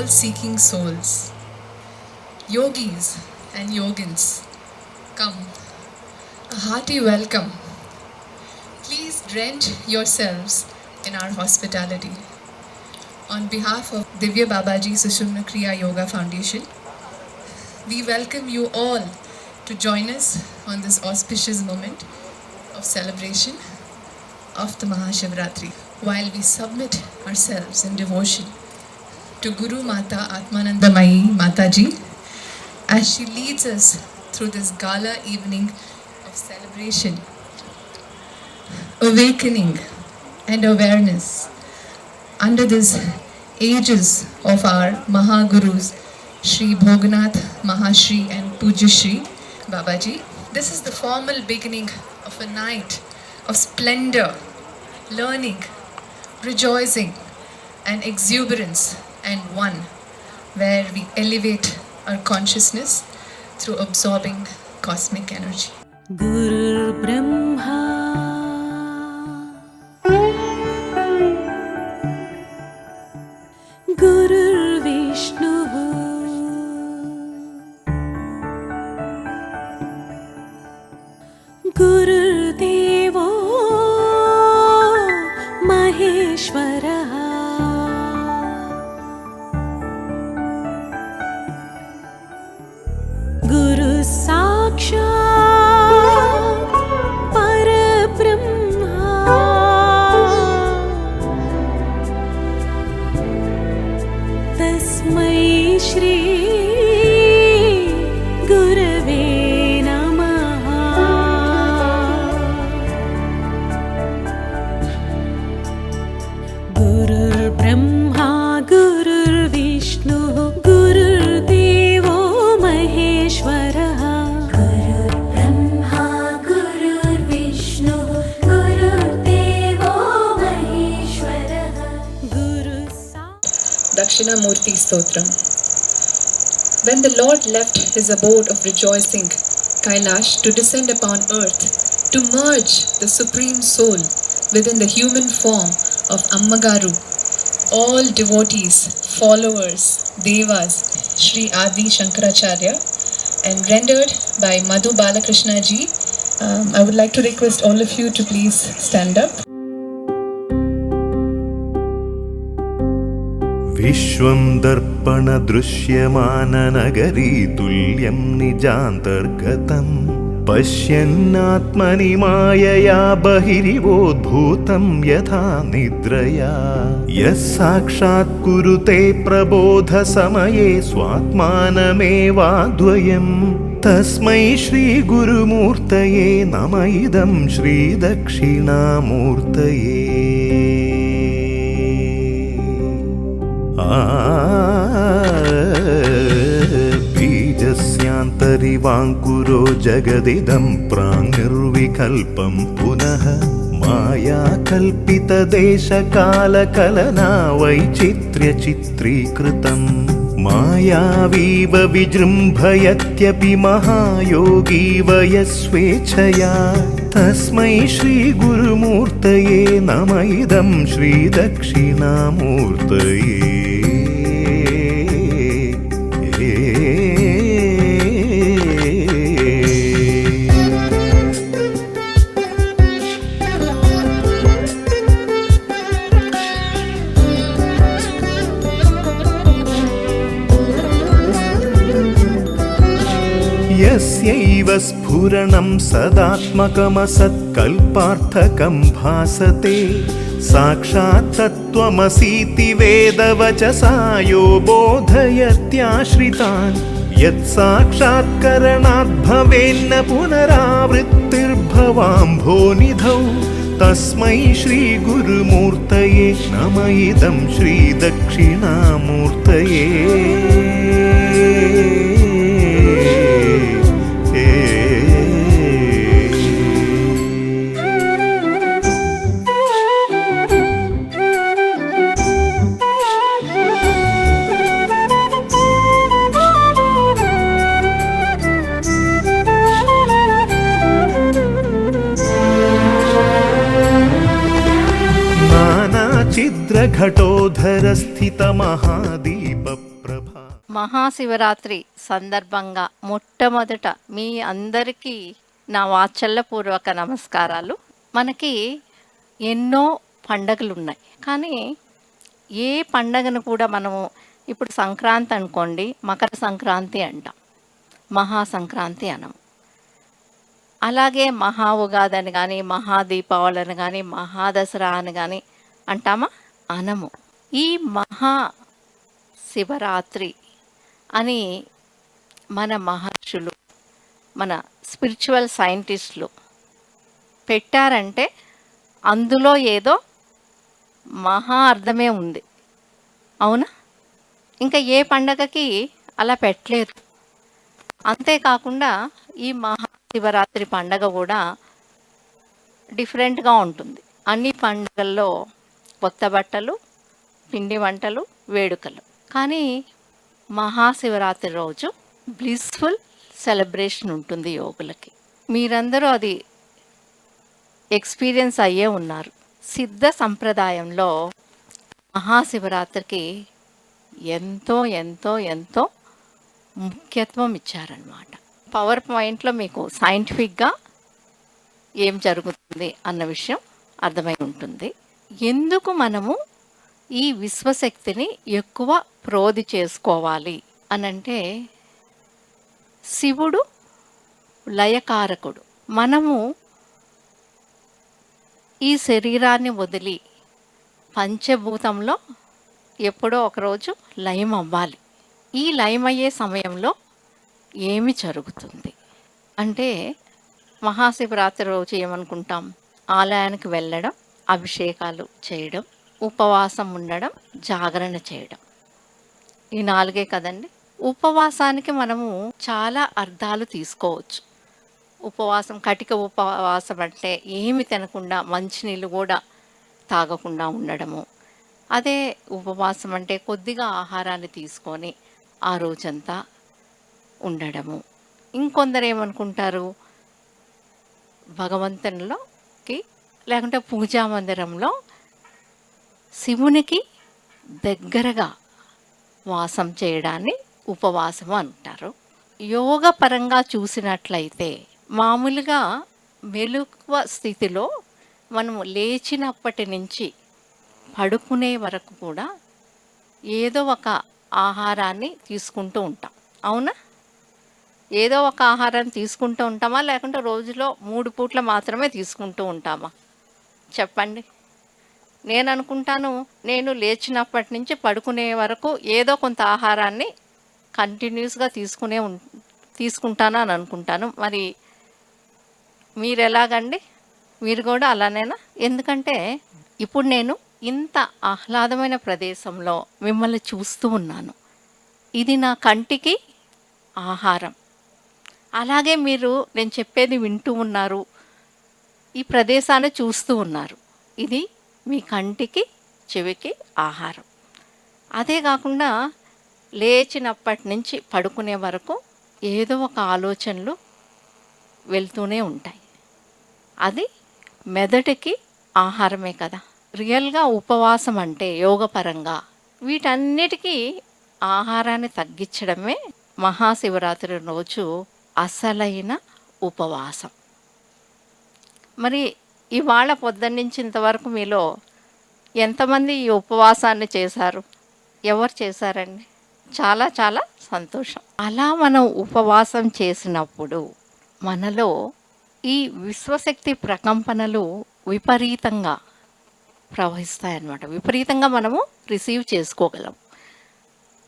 seeking souls, Yogis and Yogins, come. A hearty welcome. Please drench yourselves in our hospitality. On behalf of Divya Babaji Sushumna Kriya Yoga Foundation, we welcome you all to join us on this auspicious moment of celebration of the Maha Shivaratri, while we submit ourselves in devotion to Guruma Aathmanandamayi mataji as she leads us through this gala evening of celebration, awakening and awareness under these ages of our Maha Gurus, Sri Bhoganath, Mahashri and Pujyasree Babaji. This is the formal beginning of a night of splendor, learning, rejoicing and exuberance, and one where we elevate our consciousness through absorbing cosmic energy. Guru Brahma Guru Vishnu Guru Devo Maheshwara Guru Sakshat Parabrahma Tasmai Shri Gurave Namaha Guru Brahma Guru Vishnu Guru Devo Maheshwara Guru Brahma Guru Vishnu Guru Devo Maheshwara Guru Dakshina Murti Stotram. When the Lord left his abode of rejoicing, Kailash, to descend upon earth, to merge the Supreme Soul within the human form of Ammagaru, all devotees, followers, devas, Sri Adi Shankaracharya, and rendered by Madhu Balakrishna ji. I would like to request all of you to please stand up. विश्वं दर्पण दृश्यमान नगरी तुल्यं निजान्तर्गतं पश्यन्नात्मनि मायया बहिरिवोद्भूतं यथा निद्रया यः साक्षात् कुरुते प्रबोध समये स्वात्मानमेवाद्वयं तस्मै श्री गुरुमूर्तये नमः इदं श्री दक्षिणामूर्तये बीजस्यान्तरिवाङ्कुरो जगदिदं प्राङ्निर्विकल्पं पुनः माया कल्पितदेशकालकलना वैचित्र्यचित्रीकृतं मायावीव विजृम्भयत्यपि महायोगी वयस्वेच्छया तस्मै श्री गुरुमूर्तये नमः इदं श्री दक्षिणामूर्तये यस्यैव स्फुरणं सदात्मकमसत्कल्पार्थकं भासते साक्षात् तत्त्वमसीति वेदवचसा यो बोधयत्याश्रितान् यत् साक्षात्करणात् भवेन्न पुनरावृत्तिर्भवाम्भोनिधौ तस्मै श्री गुरुमूर्तये नमः इदं श्री दक्षिणामूर्तये छिद्रघटोधर स्थित महादीप మహాశివరాత్రి సందర్భంగా మొట్టమొదట మీ అందరికీ నా వాత్సల్యపూర్వక నమస్కారాలు. మనకి ఎన్నో పండగలు ఉన్నాయి, కానీ ఏ పండగను కూడా మనము ఇప్పుడు సంక్రాంతి అనుకోండి, మకర సంక్రాంతి అంటాం, మహా సంక్రాంతి అనము. అలాగే మహా ఉగాది అని కానీ, మహా దీపావళి అని కానీ, మహాదసరా అని కానీ అంటామా? అనము. ఈ మహా శివరాత్రి అని మన మహర్షులు, మన స్పిరిచువల్ సైంటిస్టులు పెట్టారంటే అందులో ఏదో మహా అర్థమే ఉంది, అవునా? ఇంకా ఏ పండగకి అలా పెట్టలేదు. అంతేకాకుండా ఈ మహాశివరాత్రి పండగ కూడా డిఫరెంట్గా ఉంటుంది. అన్ని పండుగల్లో కొత్త బట్టలు, పిండి వంటలు, వేడుకలు. కానీ మహాశివరాత్రి రోజు బ్లిస్ఫుల్ సెలబ్రేషన్ ఉంటుంది యోగులకి. మీరందరూ అది ఎక్స్పీరియన్స్ అయ్యే ఉన్నారు. సిద్ధ సంప్రదాయంలో మహాశివరాత్రికి ఎంతో ఎంతో ఎంతో ముఖ్యత్వం ఇచ్చారన్నమాట. పవర్ పాయింట్లో మీకు సైంటిఫిక్గా ఏం జరుగుతుంది అన్న విషయం అర్థమై ఉంటుంది. ఎందుకు మనము ఈ విశ్వశక్తిని ఎక్కువ ప్రోధి చేసుకోవాలి అనంటే, శివుడు లయకారకుడు. మనము ఈ శరీరాన్ని వదిలి పంచభూతంలో ఎప్పుడో ఒకరోజు లయం అవ్వాలి. ఈ లయమయ్యే సమయంలో ఏమి జరుగుతుంది అంటే, మహాశివరాత్రి రోజు ఏమనుకుంటాం? ఆలయానికి వెళ్ళడం, అభిషేకాలు చేయడం, ఉపవాసం ఉండడం, జాగరణ చేయడం, ఈ 4 కదండి. ఉపవాసానికి మనము చాలా అర్థాలు తీసుకోవచ్చు. ఉపవాసం, కటిక ఉపవాసం అంటే ఏమి తినకుండా మంచినీళ్ళు కూడా తాగకుండా ఉండడము. అదే ఉపవాసం అంటే కొద్దిగా ఆహారాన్ని తీసుకొని ఆ రోజంతా ఉండడము. ఇంకొందరు ఏమనుకుంటారు, భగవంతునిలోకి లేకుంటే పూజా మందిరంలో శివునికి దగ్గరగా వాసం చేయడాన్ని ఉపవాసం అంటారు. యోగ పరంగా చూసినట్లయితే మామూలుగా మెలకువ స్థితిలో మనము లేచినప్పటి నుంచి పడుకునే వరకు కూడా ఏదో ఒక ఆహారాన్ని తీసుకుంటూ ఉంటాం, అవునా? ఏదో ఒక ఆహారాన్ని తీసుకుంటూ ఉంటామా, లేకుంటే రోజులో 3 పూట్ల మాత్రమే తీసుకుంటూ ఉంటామా? చెప్పండి. నేను అనుకుంటాను, నేను లేచినప్పటి నుంచి పడుకునే వరకు ఏదో కొంత ఆహారాన్ని కంటిన్యూస్గా తీసుకుంటాను అని అనుకుంటాను. మరి మీరు ఎలాగండి? మీరు కూడా అలానేనా? ఎందుకంటే ఇప్పుడు నేను ఇంత ఆహ్లాదమైన ప్రదేశంలో మిమ్మల్ని చూస్తూ ఉన్నాను. ఇది నా కంటికి ఆహారం. అలాగే మీరు నేను చెప్పేది వింటూ ఉన్నారు, ఈ ప్రదేశాన్ని చూస్తూ ఉన్నారు. ఇది మీ కంటికి, చెవికి ఆహారం. అదే కాకుండా లేచినప్పటి నుంచి పడుకునే వరకు ఏదో ఒక ఆలోచనలు వెళ్తూనే ఉంటాయి. అది మెదడుకి ఆహారమే కదా. రియల్గా ఉపవాసం అంటే యోగపరంగా వీటన్నిటికీ ఆహారాన్ని తగ్గించడమే మహాశివరాత్రి రోజు అసలైన ఉపవాసం. మరి ఇవాళ పొద్దున్నుంచి ఇంతవరకు మీలో ఎంతమంది ఈ ఉపవాసాన్ని చేశారు? ఎవరు చేశారండి? చాలా చాలా సంతోషం. అలా మనం ఉపవాసం చేసినప్పుడు మనలో ఈ విశ్వశక్తి ప్రకంపనలు విపరీతంగా ప్రవహిస్తాయన్నమాట. విపరీతంగా మనము రిసీవ్ చేసుకోగలం.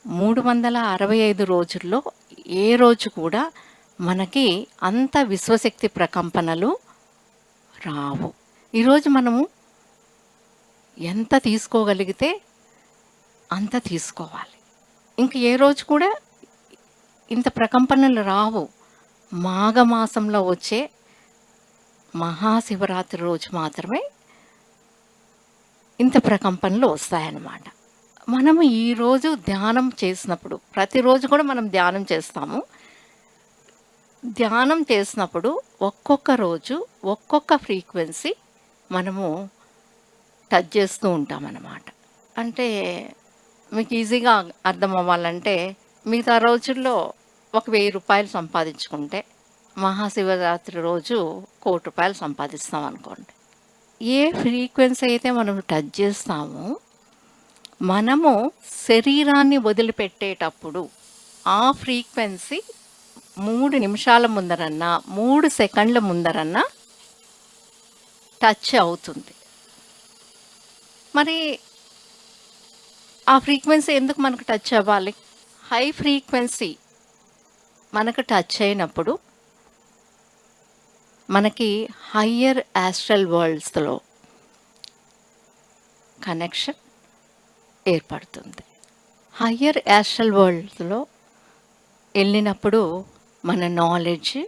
365 రోజుల్లో ఏ రోజు కూడా మనకి అంత విశ్వశక్తి ప్రకంపనలు రావు. ఈరోజు మనము ఎంత తీసుకోగలిగితే అంత తీసుకోవాలి. ఇంక ఏ రోజు కూడా ఇంత ప్రకంపనలు రావు. మాఘమాసంలో వచ్చే మహాశివరాత్రి రోజు మాత్రమే ఇంత ప్రకంపనలు వస్తాయన్నమాట. మనము ఈరోజు ధ్యానం చేసినప్పుడు, ప్రతిరోజు కూడా మనం ధ్యానం చేస్తాము. ధ్యానం చేసినప్పుడు ఒక్కొక్క రోజు ఒక్కొక్క ఫ్రీక్వెన్సీ మనము టచ్ చేస్తూ ఉంటామన్నమాట. అంటే మీకు ఈజీగా అర్థం అవ్వాలంటే మిగతా రోజుల్లో ఒక 1000 రూపాయలు సంపాదించుకుంటే మహాశివరాత్రి రోజు 1,00,00,000 రూపాయలు సంపాదిస్తాం అనుకోండి. ఏ ఫ్రీక్వెన్సీ అయితే మనం టచ్ చేస్తామో మనము శరీరాన్ని వదిలిపెట్టేటప్పుడు ఆ ఫ్రీక్వెన్సీ 3 నిమిషాల ముందరన్నా 3 సెకండ్ల ముందరన్నా టచ్ అవుతుంది. మరి ఆ ఫ్రీక్వెన్సీ ఎందుకు మనకు టచ్ అవ్వాలి? హై ఫ్రీక్వెన్సీ మనకు టచ్ అయినప్పుడు మనకి హయ్యర్ యాస్ట్రల్ వరల్డ్స్లో కనెక్షన్ ఏర్పడుతుంది. హయ్యర్ యాస్ట్రల్ వరల్డ్స్లో వెళ్ళినప్పుడు మన నాలెడ్జ్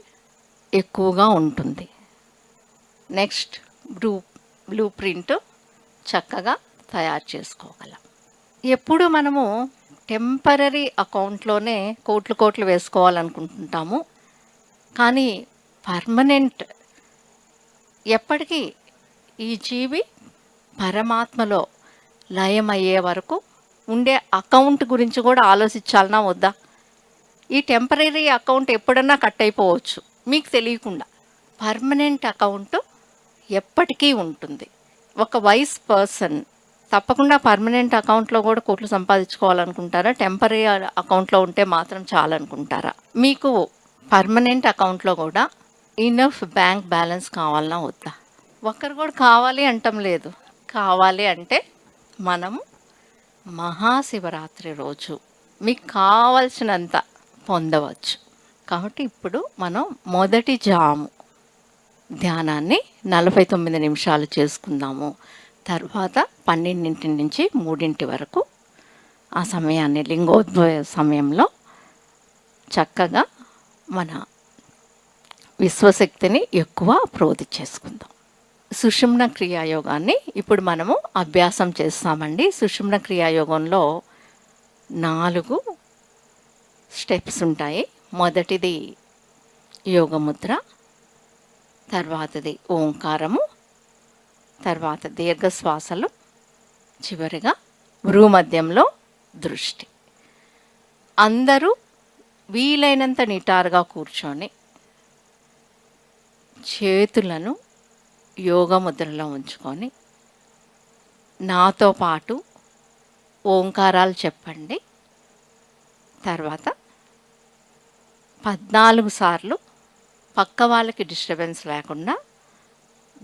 ఎక్కువగా ఉంటుంది. నెక్స్ట్ బ్లూ ప్రింట్ చక్కగా తయారు చేసుకోగలం. ఎప్పుడు మనము టెంపరరీ అకౌంట్లోనే కోట్లు వేసుకోవాలనుకుంటుంటాము. కానీ పర్మనెంట్ ఎప్పటికీ ఈ జీవి పరమాత్మలో లయమయ్యే వరకు ఉండే అకౌంట్ గురించి కూడా ఆలోచించాలన్నా వద్దా? ఈ టెంపరరీ అకౌంట్ ఎప్పుడన్నా కట్ అయిపోవచ్చు మీకు తెలియకుండా. పర్మనెంట్ అకౌంట్ ఎప్పటికీ ఉంటుంది. ఒక వైస్ పర్సన్ తప్పకుండా పర్మనెంట్ అకౌంట్లో కూడా కోట్లు సంపాదించుకోవాలనుకుంటారా? టెంపరరీ అకౌంట్లో ఉంటే మాత్రం చాలనుకుంటారా? మీకు పర్మనెంట్ అకౌంట్లో కూడా ఇనఫ్ బ్యాంక్ బ్యాలెన్స్ కావాలన్నా వద్దా? ఒక్కరు కూడా కావాలి అంటం లేదు. కావాలి అంటే మనము మహాశివరాత్రి రోజు మీకు కావలసినంత పొందవచ్చు. కాబట్టి ఇప్పుడు మనం మొదటి జాము ధ్యానాన్ని 49 నిమిషాలు చేసుకుందాము. తర్వాత 12 నుంచి 3 వరకు ఆ సమయాన్ని లింగోద్భవ సమయంలో చక్కగా మన విశ్వశక్తిని ఎక్కువ ప్రోధి చేసుకుందాం. సుషుమ్న క్రియాయోగాన్ని ఇప్పుడు మనము అభ్యాసం చేస్తామండి. సుషుమ్న క్రియాయోగంలో 4 స్టెప్స్ ఉంటాయి. మొదటిది యోగముద్ర, తర్వాతది ఓంకారము, తర్వాత దీర్ఘశ్వాసలు, చివరిగా భ్రూమధ్యంలో దృష్టి. అందరూ వీలైనంత నిటారుగా కూర్చొని చేతులను యోగముద్రలో ఉంచుకొని నాతో పాటు ఓంకారాలు చెప్పండి. తర్వాత 14 సార్లు పక్క వాళ్ళకి డిస్టర్బెన్స్ లేకుండా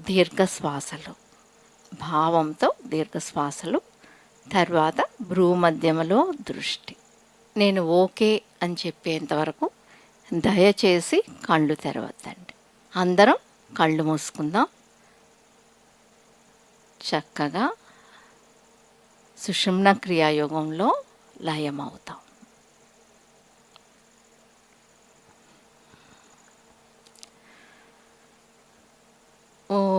దీర్ఘశ్వాసలు, భావంతో దీర్ఘశ్వాసలు, తర్వాత భ్రూమధ్యమలో దృష్టి. నేను ఓకే అని చెప్పేంతవరకు దయచేసి కళ్ళు తెరవద్దండి. అందరం కళ్ళు మూసుకుందాం. చక్కగా సుషుమ్న క్రియాయోగంలో లయమవుతాం. ఓం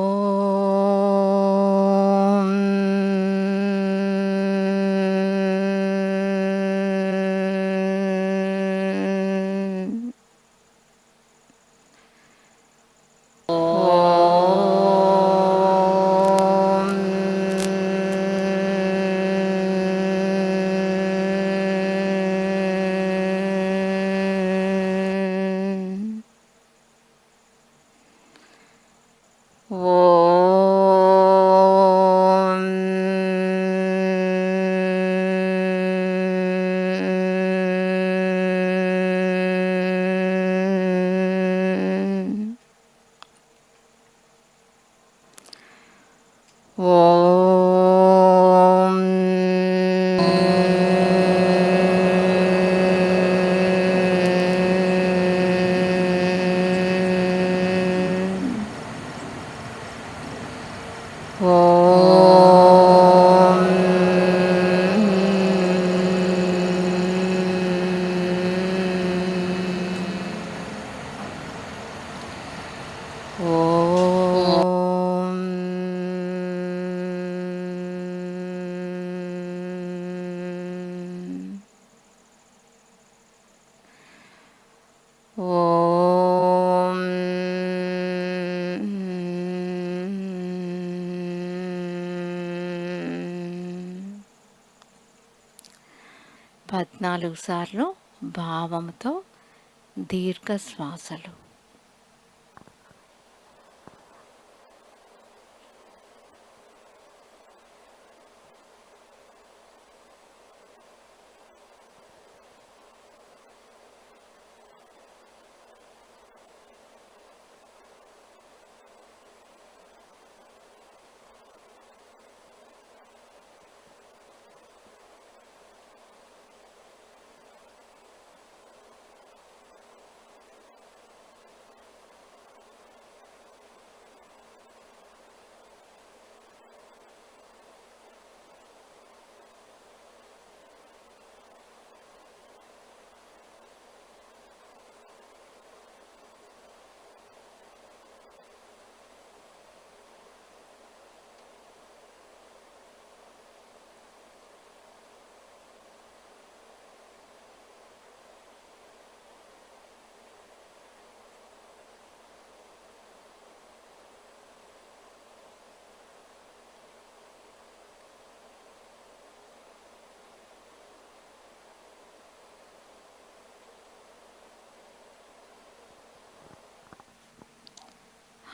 14 సార్లు భావంతో దీర్ఘ శ్వాసలు.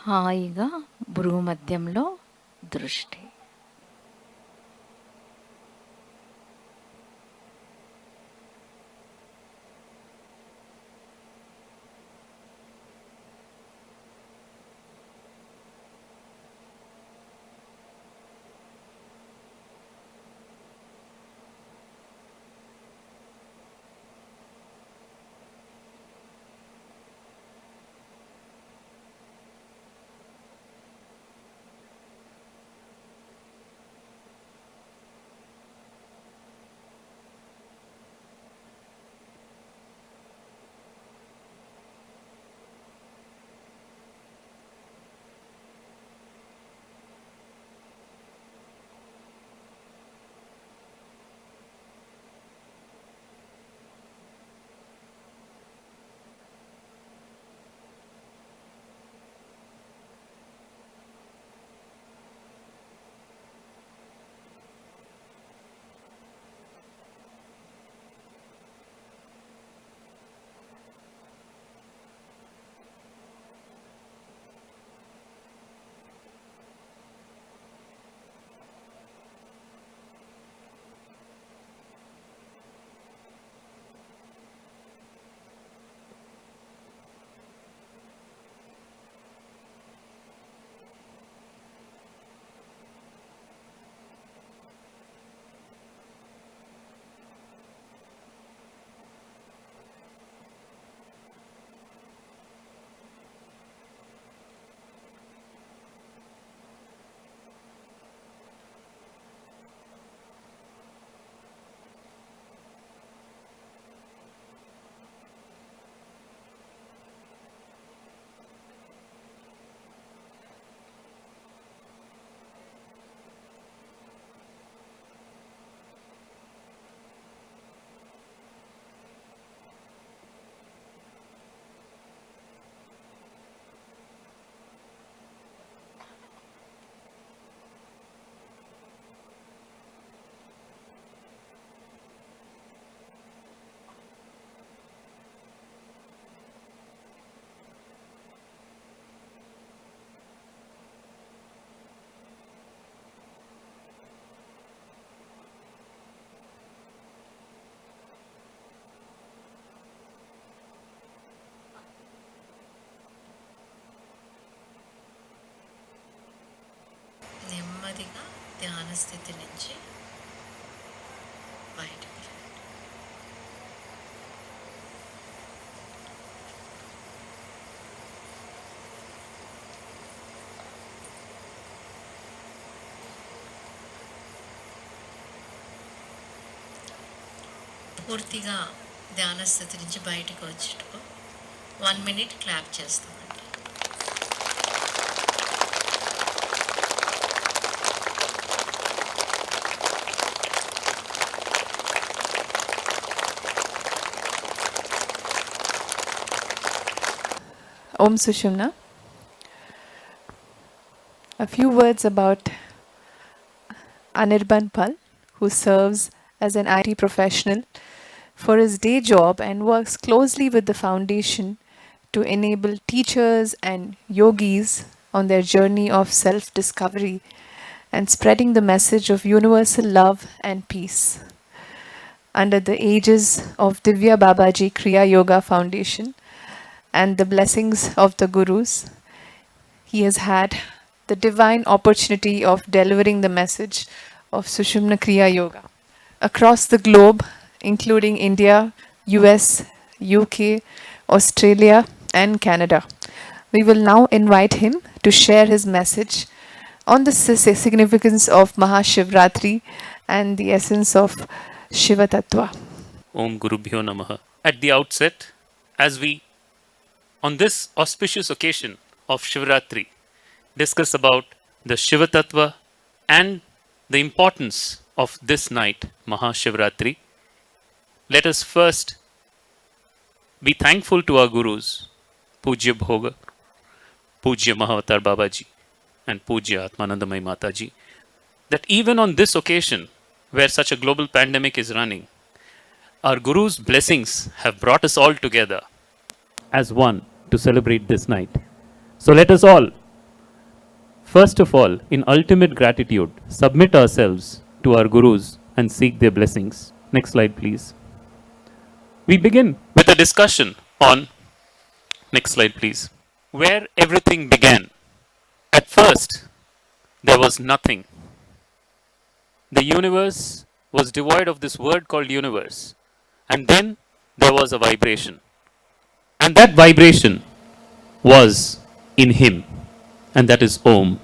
హాయిగా భృగు మధ్యంలో దృష్టి. నెమ్మదిగా ధ్యాన స్థితి నుంచి బయటకు పూర్తిగా ధ్యాన స్థితి నుంచి బయటకు వచ్చేటప్పుడు 1 minute క్లాప్ చేస్తామండి. Om Sushumna. A few words about Anirban Pal, who serves as an IT professional for his day job and works closely with the foundation to enable teachers and yogis on their journey of self discovery and spreading the message of universal love and peace. Under the aegis of Divya Babaji Kriya Yoga Foundation and the blessings of the Gurus, he has had the divine opportunity of delivering the message of Sushumna Kriya Yoga across the globe, including India, US, UK, Australia, and Canada. We will now invite him to share his message on the significance of Maha Shivaratri and the essence of Shivatatvam. Om Gurubhyo Namaha. At the outset, as we, on this auspicious occasion of Shivaratri, discuss about the Shivatatva and the importance of this night, Maha Shivaratri, let us first be thankful to our Gurus, Pujya Bhoga, Pujya Mahavatar Babaji, and Pujya Aathmanandamayi mataji, that even on this occasion, where such a global pandemic is running, our Guru's blessings have brought us all together as one to celebrate this night. So let us all, first of all, in ultimate gratitude, submit ourselves to our Gurus and seek their blessings. Next slide, please. We begin with a discussion on, next slide, please, where everything began. At first, there was nothing. The universe was devoid of this word called universe. And then there was a vibration. And that vibration was in him. And that is Om.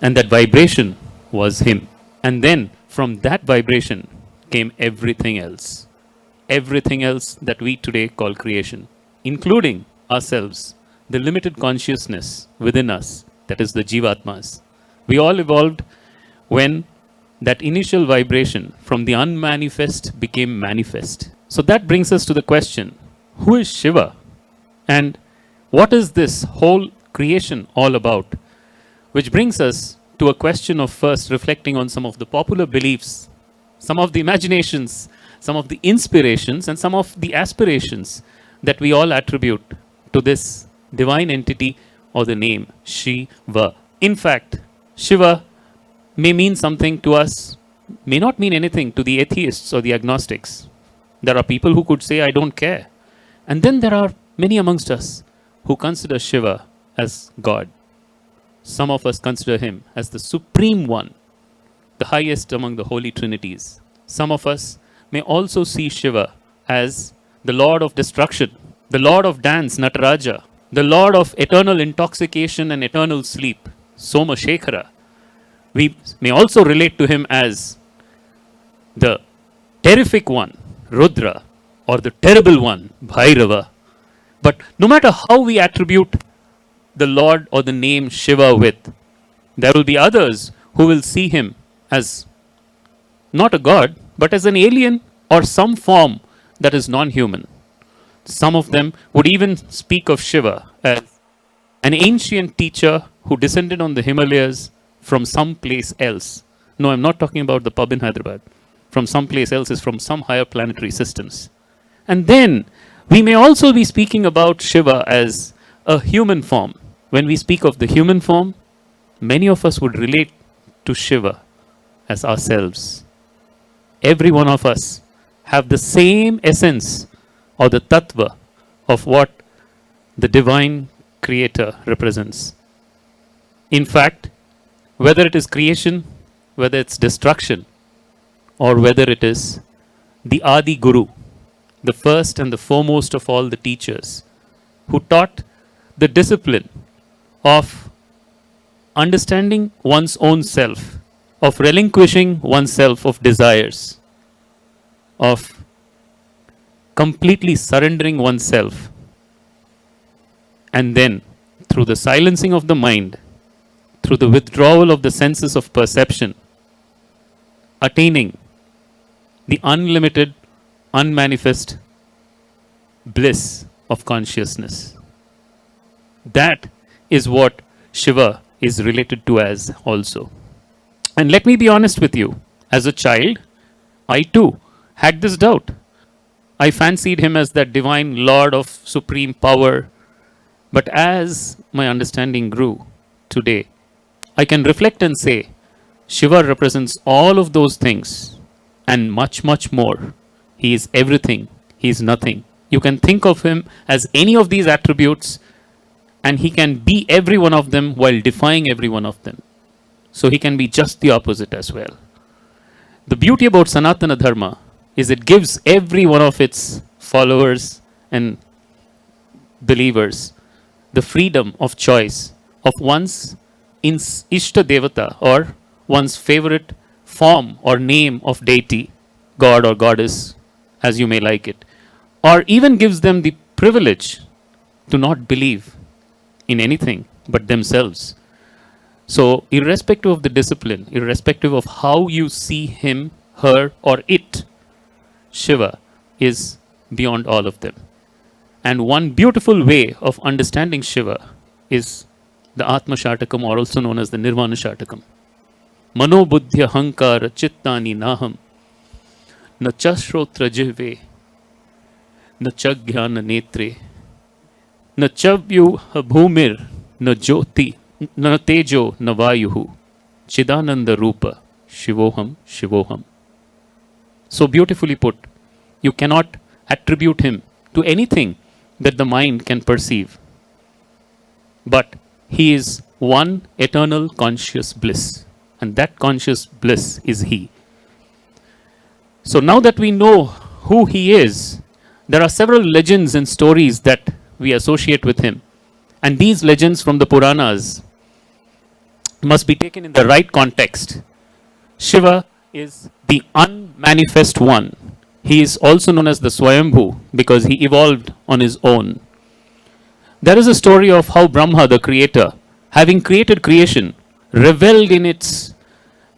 And that vibration was him. And then from that vibration came everything else. Everything else that we today call creation, including ourselves, the limited consciousness within us, that is the Jivatmas. We all evolved when that initial vibration from the unmanifest became manifest. So that brings us to the question, who is Shiva? And what is this whole creation all about? Which brings us to a question of first reflecting on some of the popular beliefs, some of the imaginations, some of the inspirations, and some of the aspirations that we all attribute to this divine entity or the name Shiva. In fact, Shiva may mean something to us, may not mean anything to the atheists or the agnostics. There are people who could say, I don't care. And then there are many amongst us who consider Shiva as God. Some of us consider him as the supreme one, the highest among the holy trinities. Some of us may also see Shiva as the Lord of destruction, the Lord of dance, Nataraja, the Lord of eternal intoxication and eternal sleep, Soma Shekhara. We may also relate to him as the terrific one, Rudra, or the terrible one, Bhairava. But no matter how we attribute the Lord or the name Shiva with, there will be others who will see him as not a god, but as an alien or some form that is non-human. Some of them would even speak of Shiva as an ancient teacher who descended on the Himalayas from some place else. No, I'm not talking about the pub in Hyderabad. From some place else is from some higher planetary systems. And then we may also be speaking about Shiva as a human form. When we speak of the human form, many of us would relate to Shiva as ourselves. Every one of us have the same essence or the tattva of what the divine creator represents. In fact, whether it is creation, whether it's destruction, or whether it is the Aadi Guru, the first and the foremost of all the teachers, who taught the discipline of understanding one's own self, of relinquishing oneself of desires, of completely surrendering oneself, and then through the silencing of the mind, through the withdrawal of the senses of perception, attaining the unlimited, unmanifest bliss of consciousness. That is what Shiva is related to as also. And let me be honest with you, as a child, I too had this doubt. I fancied him as that divine Lord of supreme power. But as my understanding grew today, I can reflect and say Shiva represents all of those things and much, much more. He is everything, he is nothing. You can think of him as any of these attributes, and he can be every one of them while defying every one of them. So he can be just the opposite as well. The beauty about Sanatana Dharma is it gives every one of its followers and believers the freedom of choice of one's Ishta Devata or one's favorite form or name of deity, god or goddess, as you may like it, or even gives them the privilege to not believe in anything but themselves. So, irrespective of the discipline, irrespective of how you see him, her, or it, Shiva is beyond all of them. And one beautiful way of understanding Shiva is the Atma Shatakam, or also known as the Nirvana Shatakam. Mano buddhya hankara chittani naham na chashrotra jihve na chagyana netre na chavyu bhumir na jyoti na tejo na vayuhu chidananda rupa shivoham shivoham. So beautifully put, you cannot attribute him to anything that the mind can perceive. But he is one eternal conscious bliss, and that conscious bliss is he. So now that we know who he is, there are several legends and stories that we associate with him. And these legends from the Puranas must be taken in the right context. Shiva is the unmanifest one. He is also known as the Swayambhu because he evolved on his own. There is a story of how Brahma, the creator, having created creation, reveled in its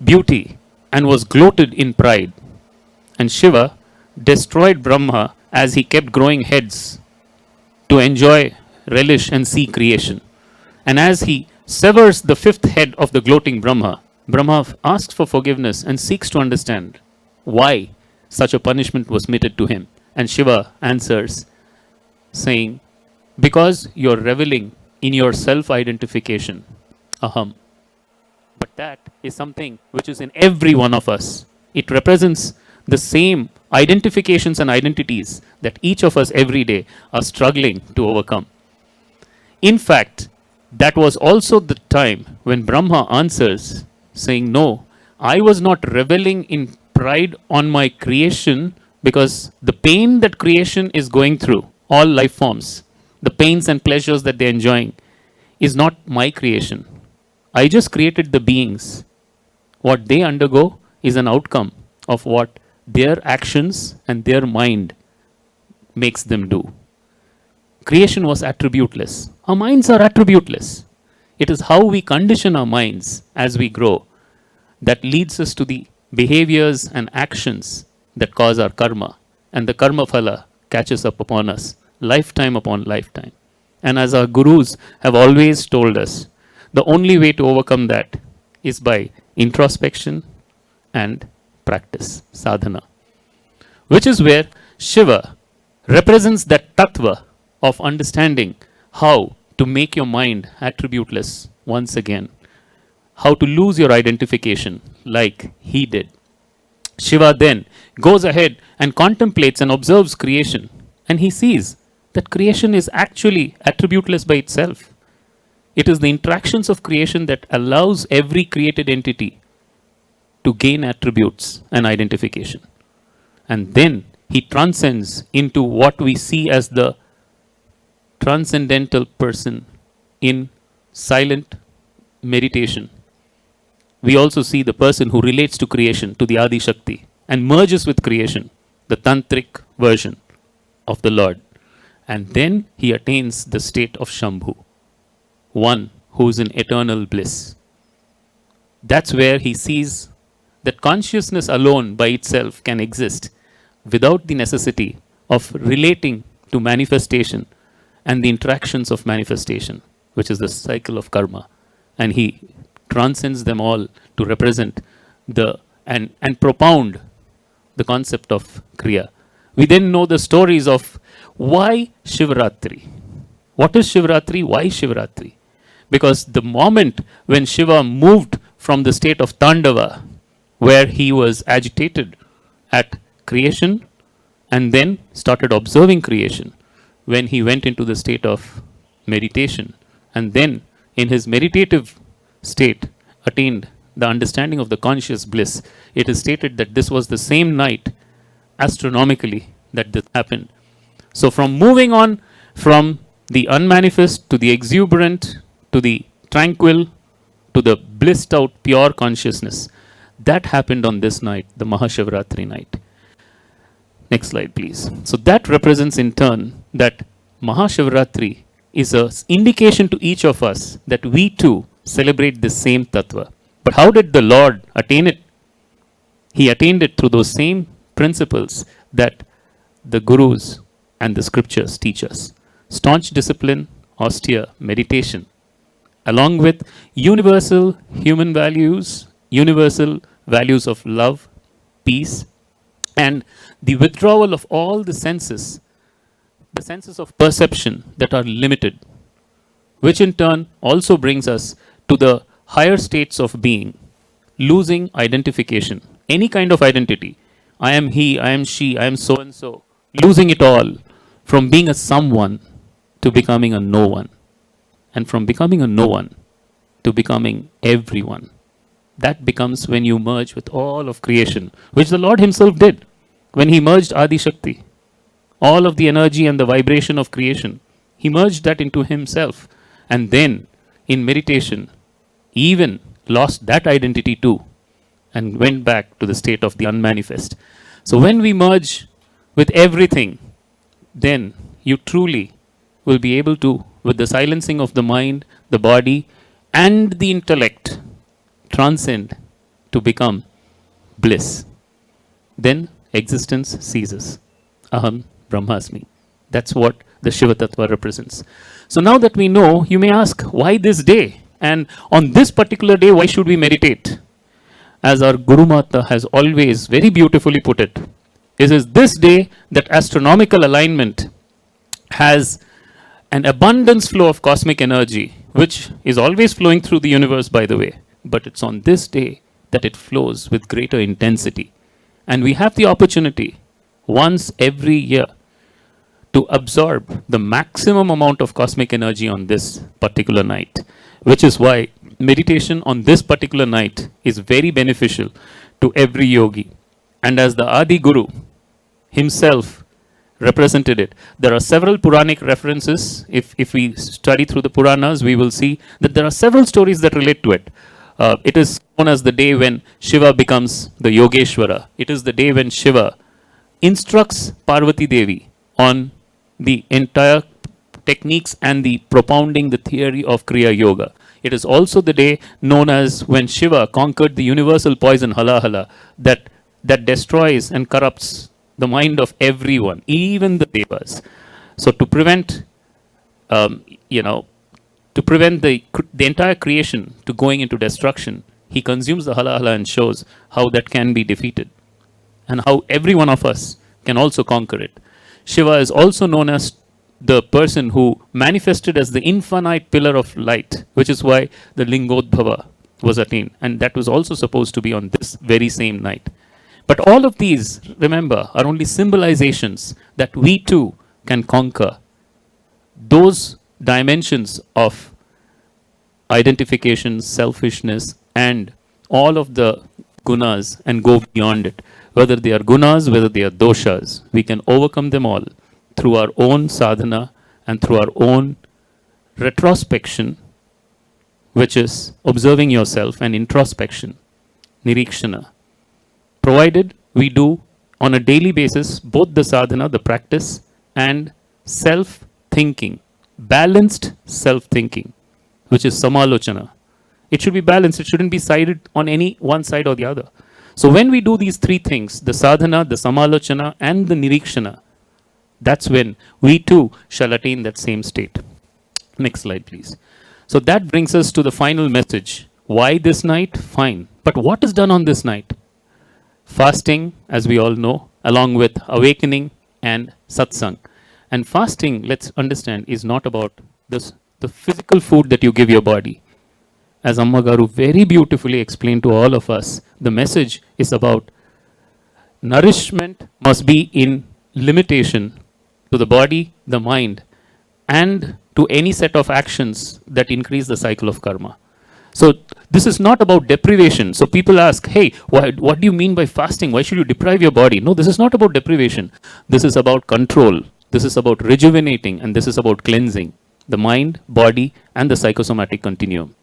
beauty and was gloated in pride. And Shiva destroyed Brahma as he kept growing heads to enjoy, relish, and see creation. And as he severs the fifth head of the gloating Brahma, Brahma asks for forgiveness and seeks to understand why such a punishment was meted to him. And Shiva answers, saying, because you're reveling in your self-identification, aham. But that is something which is in every one of us. It represents the same identifications and identities that each of us every day are struggling to overcome. In fact, that was also the time when Brahma answers, saying, no, I was not reveling in pride on my creation because the pain that creation is going through, all life forms, the pains and pleasures that they're enjoying, is not my creation. I just created the beings. What they undergo is an outcome of what their actions and their mind makes them do. Creation was attributeless. Our minds are attributeless. It is how we condition our minds as we grow that leads us to the behaviors and actions that cause our karma. And the karma phala catches up upon us lifetime upon lifetime. And as our gurus have always told us, the only way to overcome that is by introspection and practice, sadhana. Which is where Shiva represents that tattva of understanding how to make your mind attributeless once again. How to lose your identification like he did. Shiva then goes ahead and contemplates and observes creation. And he sees that creation is actually attributeless by itself. It is the interactions of creation that allows every created entity to gain attributes and identification. And then he transcends into what we see as the transcendental person in silent meditation. We also see the person who relates to creation, to the Adi Shakti, and merges with creation, the tantric version of the Lord. And then he attains the state of Shambhu, one who is in eternal bliss. That's where he sees that consciousness alone by itself can exist without the necessity of relating to manifestation and the interactions of manifestation, which is the cycle of karma. And he transcends them all to represent and propound the concept of Kriya, We then know the stories of why Shivaratri. What is Shivaratri? Why Shivaratri? Because the moment when Shiva moved from the state of Tandava, where he was agitated at creation and then started observing creation, when he went into the state of meditation and then in his meditative state attained the understanding of the conscious bliss, it is stated that this was the same night astronomically that this happened. So from moving on from the unmanifest to the exuberant to the tranquil to the blissed out pure consciousness, that happened on this night, the Mahashivaratri night. Next slide, please. So that represents in turn that Mahashivaratri is an indication to each of us that we too celebrate the same tattva. But how did the Lord attain it? He attained it through those same principles that the gurus and the scriptures teach us. Staunch discipline, austere meditation, along with universal human values, universal values of love, peace, and the withdrawal of all the senses of perception that are limited, which in turn also brings us to the higher states of being, losing identification, any kind of identity. I am he, I am she, I am so and so, losing it all, from being a someone to becoming a no one, and from becoming a no one to becoming everyone. That becomes when you merge with all of creation, which the Lord himself did when he merged Adi Shakti. All of the energy and the vibration of creation, he merged that into himself, and then in meditation even lost that identity too and went back to the state of the unmanifest. So when we merge with everything, then you truly will be able to, with the silencing of the mind, the body, and the intellect, transcend to become bliss. Then existence ceases. Aham Brahmasmi. That's what the Shivatatva represents. So now that we know, you may ask, why this day? And on this particular day, why should we meditate? As our Guru Mata has always very beautifully put it, it is this day that astronomical alignment has an abundance flow of cosmic energy, which is always flowing through the universe, by the way. But it's on this day that it flows with greater intensity. And we have the opportunity once every year to absorb the maximum amount of cosmic energy on this particular night, which is why meditation on this particular night is very beneficial to every yogi. And as the Aadi Guru himself represented it, there are several Puranic references. If we study through the Puranas, we will see that there are several stories that relate to it. It is known as the day when Shiva becomes the Yogeshwara. It is the day when Shiva instructs Parvati Devi on the entire techniques and the propounding the theory of Kriya Yoga. It is also the day known as when Shiva conquered the universal poison Halahala that destroys and corrupts the mind of everyone, even the devas. So to prevent, to prevent the entire creation to going into destruction, he consumes the Halahala and shows how that can be defeated and how every one of us can also conquer it. Shiva is also known as the person who manifested as the infinite pillar of light, which is why the Lingodbhava was attained, and that was also supposed to be on this very same night. But all of these, remember, are only symbolizations that we too can conquer those dimensions of identification, selfishness, and all of the gunas and go beyond it. Whether they are gunas, whether they are doshas, we can overcome them all through our own sadhana and through our own retrospection, which is observing yourself, and introspection, nirikshana. Provided we do on a daily basis both the sadhana, the practice, and self-thinking, balanced self-thinking, which is samalochana. It should be balanced. It shouldn't be sided on any one side or the other. So when we do these three things, the sadhana, the samalochana, and the nirikshana, that's when we too shall attain that same state. Next slide, please. So that brings us to the final message. Why this night? Fine. But what is done on this night? Fasting, as we all know, along with awakening and satsang. And fasting, let's understand, is not about this, the physical food that you give your body. As Ammagaru very beautifully explained to all of us, the message is about nourishment must be in limitation to the body, the mind, and to any set of actions that increase the cycle of karma. So this is not about deprivation. So people ask, hey, what do you mean by fasting? Why should you deprive your body? No, this is not about deprivation. This is about control. This is about rejuvenating, and this is about cleansing the mind, body, and the psychosomatic continuum.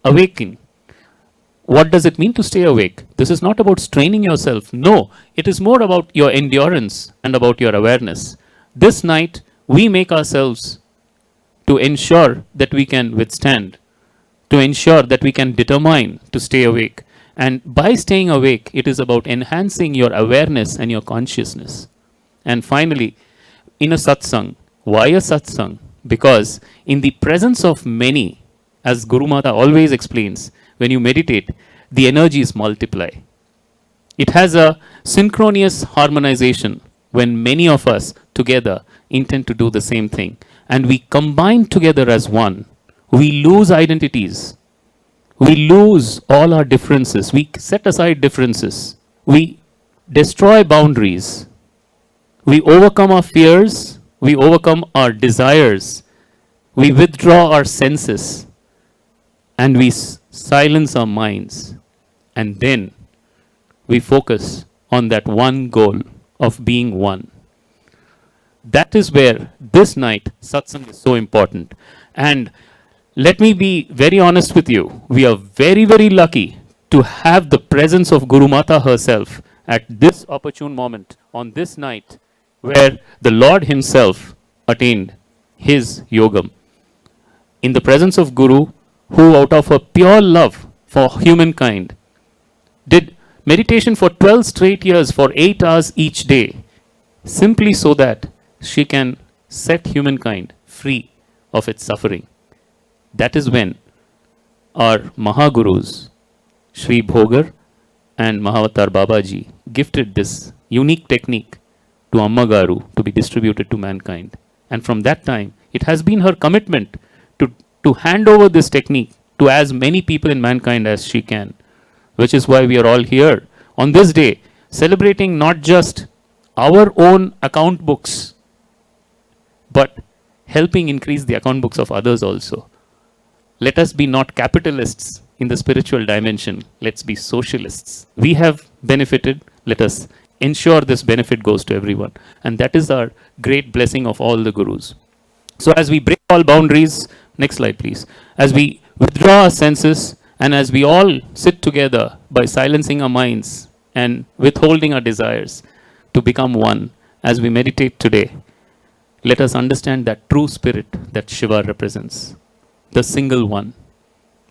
Awakening. What does it mean to stay awake? This is not about straining yourself. No, it is more about your endurance and about your awareness. This night, we make ourselves to ensure that we can withstand, to ensure that we can determine to stay awake. And by staying awake, it is about enhancing your awareness and your consciousness. And finally, in a satsang, why a satsang? Because in the presence of many, as Guru Mata always explains, when you meditate, the energies multiply. It has a synchronous harmonization when many of us together intend to do the same thing. And we combine together as one. We lose identities. We lose all our differences. We set aside differences. We destroy boundaries. We overcome our fears. We overcome our desires. We withdraw our senses. And we silence our minds. And then we focus on that one goal of being one. That is where this night satsang is so important. And let me be very honest with you. We are very, very lucky to have the presence of Guru Mata herself at this opportune moment on this night where the Lord himself attained his yogam. In the presence of Guru, who out of a pure love for humankind did meditation for 12 straight years for 8 hours each day, simply so that she can set humankind free of its suffering. That is when our Mahagurus, Sri Bhogar and Mahavatar Babaji, gifted this unique technique to Ammagaru to be distributed to mankind. And from that time, it has been her commitment to hand over this technique to as many people in mankind as she can, which is why we are all here on this day, celebrating not just our own account books, but helping increase the account books of others also. Let us be not capitalists in the spiritual dimension. Let's be socialists. We have benefited. Let us ensure this benefit goes to everyone. And that is our great blessing of all the gurus. So as we break all boundaries, next slide please. As we withdraw our senses and as we all sit together by silencing our minds and withholding our desires to become one, as we meditate today, let us understand that true spirit that Shiva represents. The single one.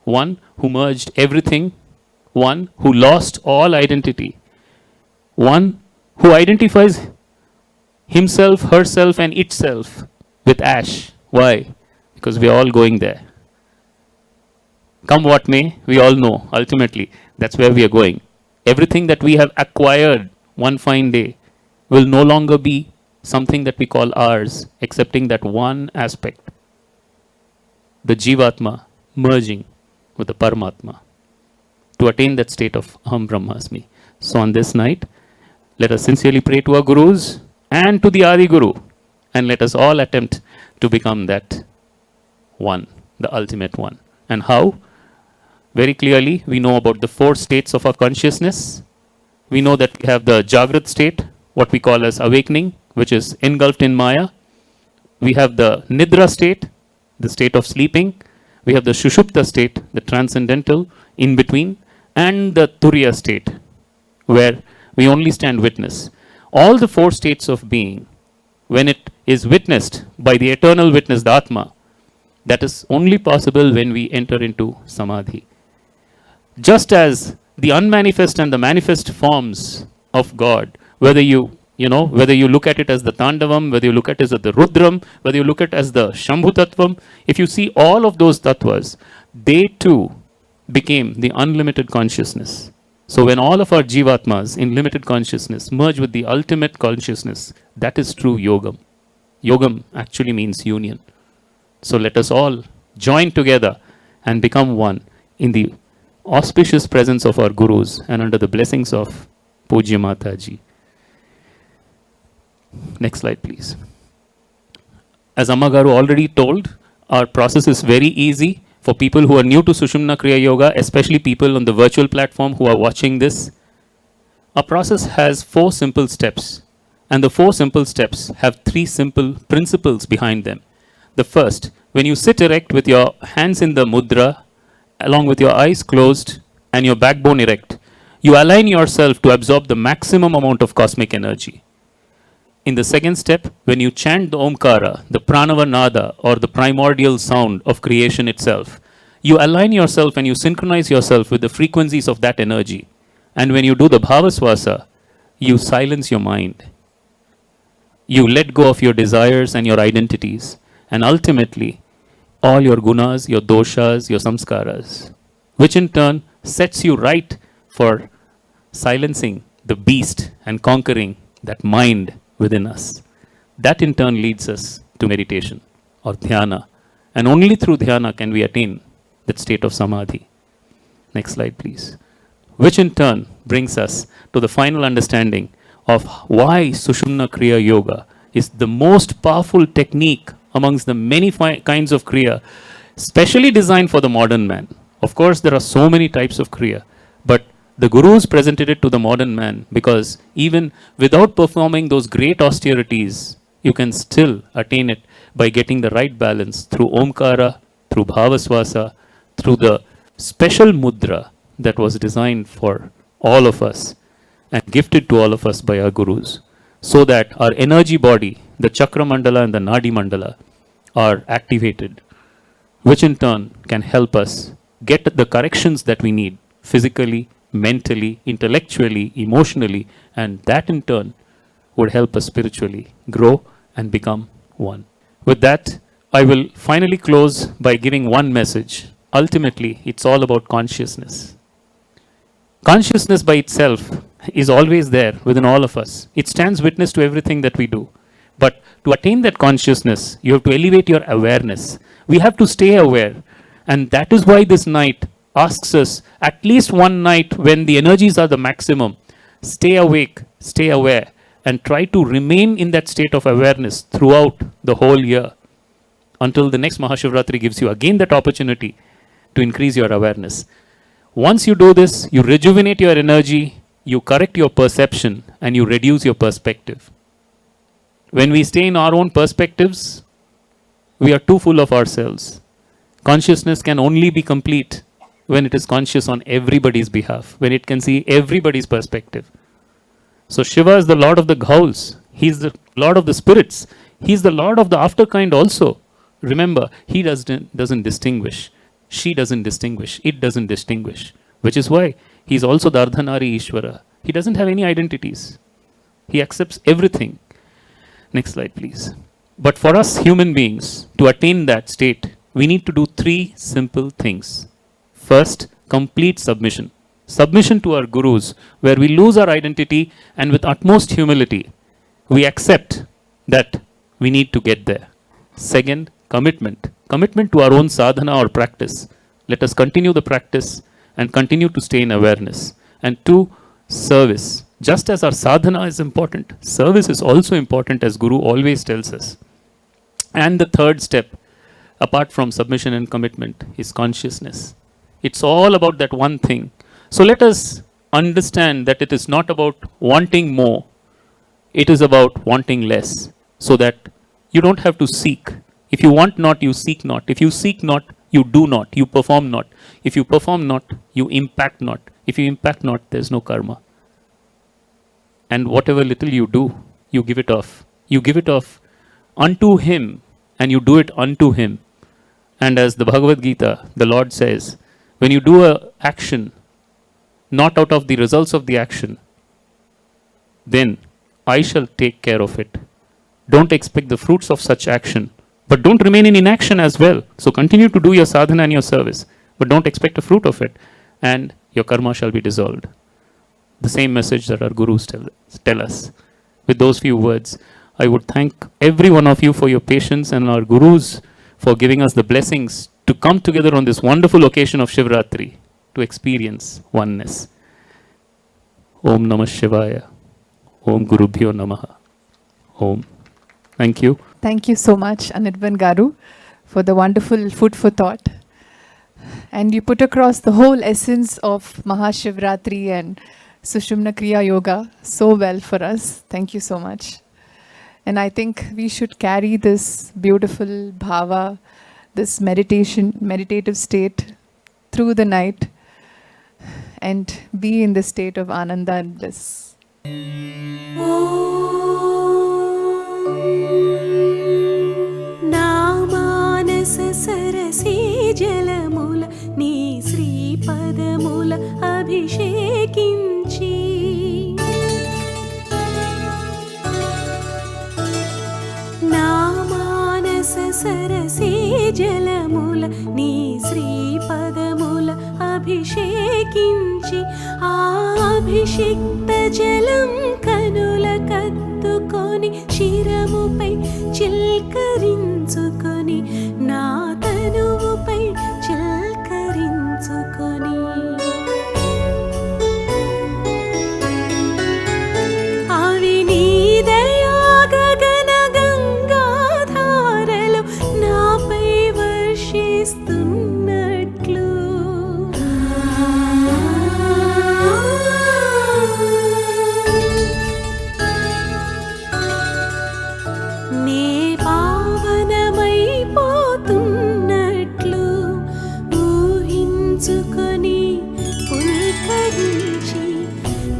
One who merged everything. One who lost all identity. One who identifies himself, herself and itself with ash. Why? Because we are all going there. Come what may, we all know, ultimately, that's where we are going. Everything that we have acquired one fine day will no longer be something that we call ours, excepting that one aspect. The Jivatma merging with the Paramatma to attain that state of Aham Brahmasmi. So on this night, let us sincerely pray to our Gurus and to the Aadi Guru, and let us all attempt to become that one, the ultimate one. And how? Very clearly, we know about the 4 states of our consciousness. We know that we have the Jagrat state, what we call as awakening, which is engulfed in Maya. We have the Nidra state, the state of sleeping. We have the Sushupta state, the transcendental, in between, and the Turiya state, where we only stand witness. All the 4 states of being, when it is witnessed by the eternal witness, the Atma, that is only possible when we enter into Samadhi. Just as the unmanifest and the manifest forms of God, whether you look at it as the Tandavam, whether you look at it as the Rudram, whether you look at it as the Shambhutatvam, if you see all of those tattvas, they too became the unlimited consciousness. So when all of our jivatmas in limited consciousness merge with the ultimate consciousness, that is true yogam. Yogam actually means union. So let us all join together and become one in the auspicious presence of our gurus and under the blessings of Pujya Mataji. Next slide, please. As Ammagaru already told, our process is very easy for people who are new to Sushumna Kriya Yoga, especially people on the virtual platform who are watching this. Our process has 4 simple steps, and the 4 simple steps have 3 simple principles behind them. The first, when you sit erect with your hands in the mudra, along with your eyes closed and your backbone erect, you align yourself to absorb the maximum amount of cosmic energy. In the second step, when you chant the Omkara, the Pranava Nada, or the primordial sound of creation itself, you align yourself and you synchronize yourself with the frequencies of that energy. And when you do the Bhavaswasa, you silence your mind. You let go of your desires and your identities. And ultimately, all your gunas, your doshas, your samskaras, which in turn sets you right for silencing the beast and conquering that mind within us. That in turn leads us to meditation or dhyana. And only through dhyana can we attain that state of samadhi. Next slide, please. Which in turn brings us to the final understanding of why Sushumna Kriya Yoga is the most powerful technique amongst the many kinds of Kriya, specially designed for the modern man. Of course, there are so many types of Kriya, but the Gurus presented it to the modern man because even without performing those great austerities, you can still attain it by getting the right balance through Omkara, through Bhavaswasa, through the special mudra that was designed for all of us and gifted to all of us by our Gurus, so that our energy body, the Chakra Mandala and the Nadi Mandala, are activated, which in turn can help us get the corrections that we need physically, mentally, intellectually, emotionally, and that in turn would help us spiritually grow and become one. With that, I will finally close by giving one message. Ultimately, it's all about consciousness. Consciousness by itself is always there within all of us. It stands witness to everything that we do. But to attain that consciousness, you have to elevate your awareness. We have to stay aware. And that is why this night asks us, at least one night when the energies are the maximum, stay awake, stay aware, and try to remain in that state of awareness throughout the whole year until the next Mahashivaratri gives you again that opportunity to increase your awareness. Once you do this, you rejuvenate your energy, you correct your perception, and you reduce your perspective. When we stay in our own perspectives, we are too full of ourselves. Consciousness can only be complete when it is conscious on everybody's behalf, when it can see everybody's perspective. So Shiva is the Lord of the Ghouls. He is the Lord of the spirits. He is the Lord of the afterkind also. Remember, he doesn't distinguish. She doesn't distinguish. It doesn't distinguish. Which is why he is also the Ardhanari Ishvara. He doesn't have any identities. He accepts everything. Next slide, please. But for us human beings, to attain that state, we need to do 3 simple things. First, complete submission. Submission to our Gurus, where we lose our identity and with utmost humility, we accept that we need to get there. Second, commitment. Commitment to our own sadhana or practice. Let us continue the practice and continue to stay in awareness. And 2, service. Just as our sadhana is important, service is also important, as Guru always tells us. And the third step, apart from submission and commitment, is consciousness. It's all about that one thing. So let us understand that it is not about wanting more. It is about wanting less, so that you don't have to seek. If you want not, you seek not. If you seek not, you do not. You perform not. If you perform not, you impact not. If you impact not, there's no karma. And whatever little you do, you give it off. You give it off unto Him, and you do it unto Him. And as the Bhagavad Gita, the Lord says, when you do an action, not out of the results of the action, then I shall take care of it. Don't expect the fruits of such action, but don't remain in inaction as well. So continue to do your sadhana and your service, but don't expect a fruit of it, and your karma shall be dissolved. the same message that our gurus tell us. With those few words, I would thank every one of you for your patience and our gurus for giving us the blessings to come together on this wonderful occasion of Shivaratri to experience oneness. Om Namah Shivaya. Om Gurubhyo Namaha. Om. Thank you. Thank you so much, Anirban Garu, for the wonderful food for thought. And you put across the whole essence of Maha Shivaratri and Sushumna Kriya Yoga so well for us. Thank you so much. And I think we should carry this beautiful bhava, this meditative state through the night and be in the state of ananda and bliss. నామానస సరసీ జలముల నీ శ్రీపదముల అభిషేకించి నామానస సరసీ జలముల నీ శ్రీపదముల అభిషేకించి ఆ అభిషిక్త జలం కనుల కత్తుకొని శిరముపై చిల్కరించుకొని నా తనువుపై చిల్కరించుకొని అవి నీ దయా గగన గంగాధారలు నాపై వర్షిస్తున్నట్లు నే పావనమైపోతున్నట్లు ఊహించుకొని పుల్కరించి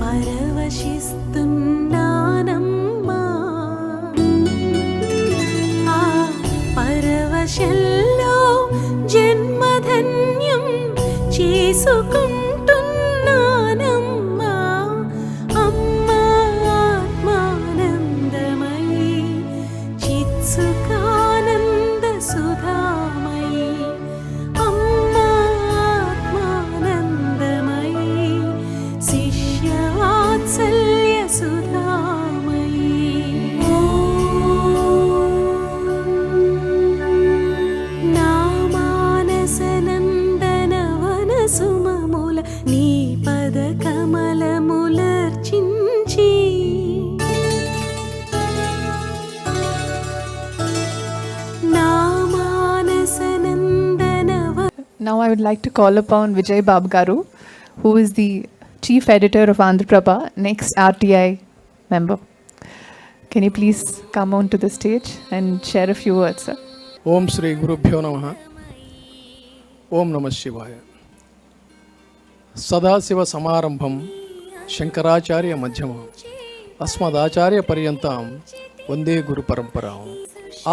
పరవశిస్తున్నానమ్మా ఆ పరవశంలో జన్మధన్యం చేసుకుంటున్నానమ్మా అమ్మా ఆత్మానందమయి చిత్సుఖానంద సుధామయి అమ్మా ఆత్మానందమయి శిష్యవాత్సల్య సుధామయి నా మానసనందనవన సుమముల నీ పద కమలములర్చించి నా మానసనందనవ Now I would like to call upon VijayBabu Garu, who is the Chief Editor of Andhra Prabha, next RTI member. Can you please come on to the stage and share a few words, sir? ఓం శ్రీ గురుభ్యో నమః. ఓం నమః శివాయ. సదాశివ సమారంభం శంకరాచార్య మధ్యమం అస్మదాచార్య పర్యంతం వందే గురు పరంపరాం.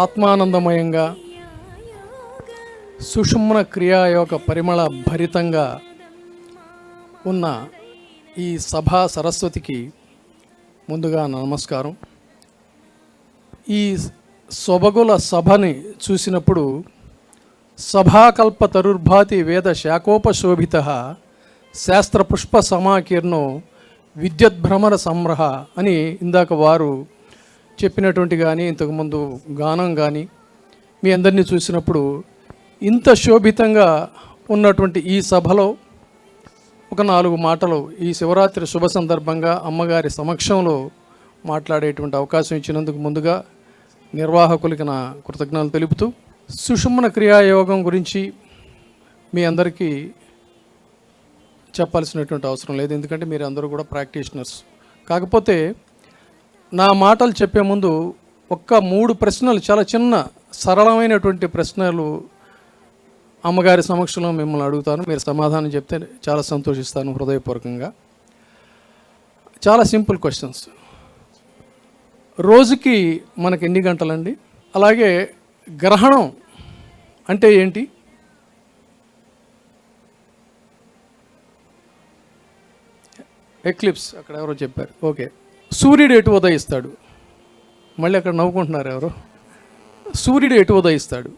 ఆత్మానందమయంగా సుషుమ్న క్రియాయోగ పరిమళ భరితంగా ఉన్న ఈ సభా సరస్వతికి ముందుగా నమస్కారం. ఈ సొబగుల సభని చూసినప్పుడు సభాకల్ప తరుర్భాతి వేద శాఖోపశోభిత శాస్త్రపుష్ప సమాకీర్ణో విద్యుద్భ్రమర సంగ్రహ అని ఇందాక వారు చెప్పినటువంటి కానీ ఇంతకుముందు గానం కానీ మీ అందరినీ చూసినప్పుడు ఇంత శోభితంగా ఉన్నటువంటి ఈ సభలో ఒక 4 మాటలు ఈ శివరాత్రి శుభ సందర్భంగా అమ్మగారి సమక్షంలో మాట్లాడేటువంటి అవకాశం ఇచ్చినందుకు ముందుగా నిర్వాహకులకి నా కృతజ్ఞతలు తెలుపుతూ సుషుమ్న క్రియాయోగం గురించి మీ అందరికీ చెప్పాల్సినటువంటి అవసరం లేదు, ఎందుకంటే మీరు అందరూ కూడా ప్రాక్టీషనర్స్. కాకపోతే నా మాటలు చెప్పే ముందు ఒక్క 3 ప్రశ్నలు, చాలా చిన్న సరళమైనటువంటి ప్రశ్నలు అమ్మగారి సమక్షంలో మిమ్మల్ని అడుగుతాను. మీరు సమాధానం చెప్తే చాలా సంతోషిస్తాను హృదయపూర్వకంగా. చాలా సింపుల్ క్వశ్చన్స్. రోజుకి మనకి ఎన్ని గంటలండి? అలాగే గ్రహణం అంటే ఏంటి? ఎక్లిప్స్ అక్కడ ఎవరో చెప్పారు. ఓకే. సూర్యుడు ఎటు ఉదయిస్తాడు? మళ్ళీ అక్కడ నవ్వుకుంటున్నారు ఎవరో. సూర్యుడు ఎటు ఉదయిస్తాడు?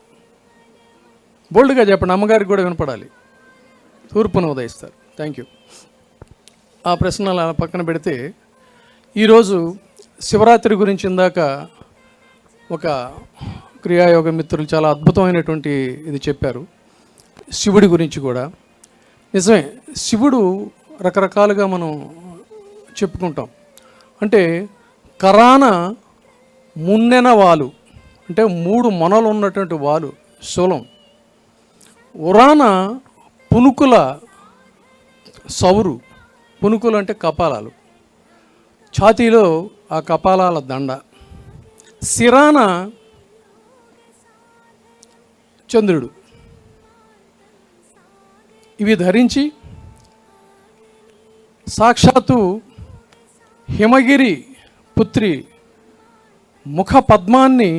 బోల్డ్గా చెప్పండి, అమ్మగారికి కూడా వినపడాలి. తూర్పున ఉదయిస్తారు. Thank you. ఆ ప్రశ్న అలా పక్కన పెడితే ఈరోజు శివరాత్రి గురించి ఇందాక ఒక క్రియాయోగ మిత్రులు చాలా అద్భుతమైనటువంటి ఇది చెప్పారు. శివుడి గురించి కూడా నిజమే, శివుడు రకరకాలుగా మనం చెప్పుకుంటాం. అంటే కరాన మున్నెన వాలు, అంటే 3 మొనలు ఉన్నటువంటి వాలు శూలం, ఉరాన పునుకుల సౌరు, పునుకులు అంటే కపాలాలు, ఛాతీలో ఆ కపాలాల దండ, శిరాన చంద్రుడు. ఇవి ధరించి సాక్షాత్తు హిమగిరి పుత్రి ముఖ పద్మాన్ని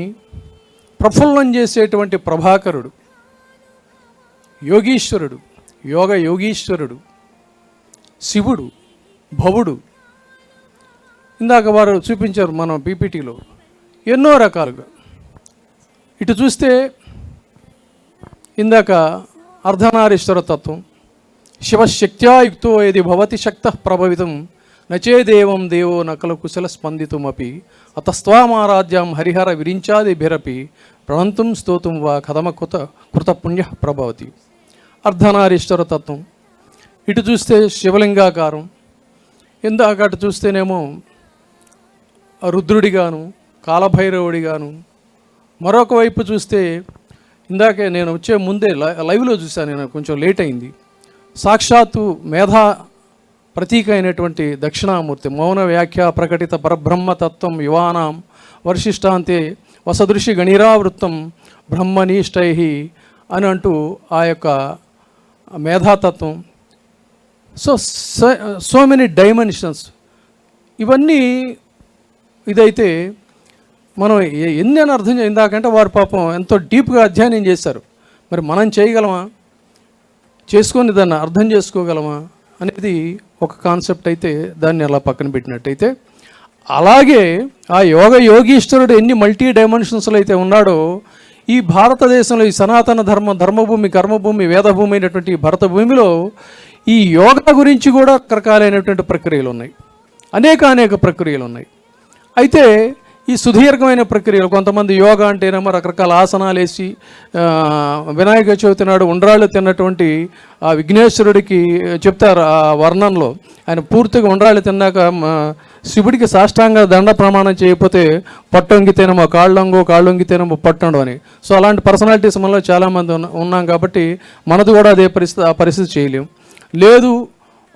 ప్రఫుల్లం చేసేటువంటి ప్రభాకరుడు, యోగీశ్వరుడు, యోగీశ్వరుడు, శివుడు, భవుడు. ఇందాక వారు చూపించారు మనం పీపీటీలో ఎన్నో రకాలుగా. ఇటు చూస్తే ఇందాక అర్ధనారీశ్వర తత్వం, శివశక్త్యాయుక్తో ఏది భవతి శక్త ప్రభవితం నచేదేవం దేవో నకల కుశల స్పందితుమపి అతస్త్వామారాధ్యం హరిహర విరించాదిభిరపి ప్రణంతుం స్తోతుం వా కథమ కృత పుణ్య ప్రభవతి. అర్ధనారీశ్వర తత్వం. ఇటు చూస్తే శివలింగాకారం, ఇందాక అటు చూస్తేనేమో రుద్రుడిగాను కాలభైరవుడిగాను, మరొక వైపు చూస్తే ఇందాకే నేను వచ్చే ముందే లైవ్లో చూశాను, నేను కొంచెం లేట్ అయింది, సాక్షాత్తు మేధా ప్రతీక అయినటువంటి దక్షిణామూర్తి మౌన వ్యాఖ్య ప్రకటిత పరబ్రహ్మతత్వం యువానాం వర్షిష్టాంతే వసదృషి గణిరావృత్తం బ్రహ్మనిష్టై అని అంటూ ఆ యొక్క మేధాతత్వం. So many dimensions. ఇవన్నీ ఇదైతే మనం ఎన్ని అని అర్థం ఇందాకంటే వారు పాపం ఎంతో డీప్గా అధ్యయనం చేశారు. మరి మనం చేయగలమా, చేసుకొని దాన్ని అర్థం చేసుకోగలమా అనేది ఒక కాన్సెప్ట్ అయితే దాన్ని అలా పక్కన పెట్టినట్టయితే, అలాగే ఆ యోగీశ్వరుడు ఎన్ని మల్టీ డైమెన్షన్స్లో అయితే ఉన్నాడో ఈ భారతదేశంలో ఈ సనాతన ధర్మభూమి కర్మభూమి వేదభూమి అయినటువంటి ఈ భరత భూమిలో ఈ యోగా గురించి కూడా రకరకాలైనటువంటి ప్రక్రియలు ఉన్నాయి, అనేక ప్రక్రియలు ఉన్నాయి. అయితే ఈ సుదీర్ఘమైన ప్రక్రియలు, కొంతమంది యోగా అంటేనేమో రకరకాల ఆసనాలు వేసి వినాయక చవితి నాడు ఉండ్రాళ్ళు తిన్నటువంటి ఆ విఘ్నేశ్వరుడికి చెప్తారు ఆ వర్ణంలో, ఆయన పూర్తిగా ఉండ్రాళ్ళు తిన్నాక శివుడికి సాష్టాంగ దండ ప్రమాణం చేయకపోతే పట్టొంగితేనేమో కాళ్ళొంగితేనేమో పట్టండు అని. సో అలాంటి పర్సనాలిటీస్ మనలో చాలామంది ఉన్నాం కాబట్టి మనది కూడా అదే ఆ పరిస్థితి చేయలేం. లేదు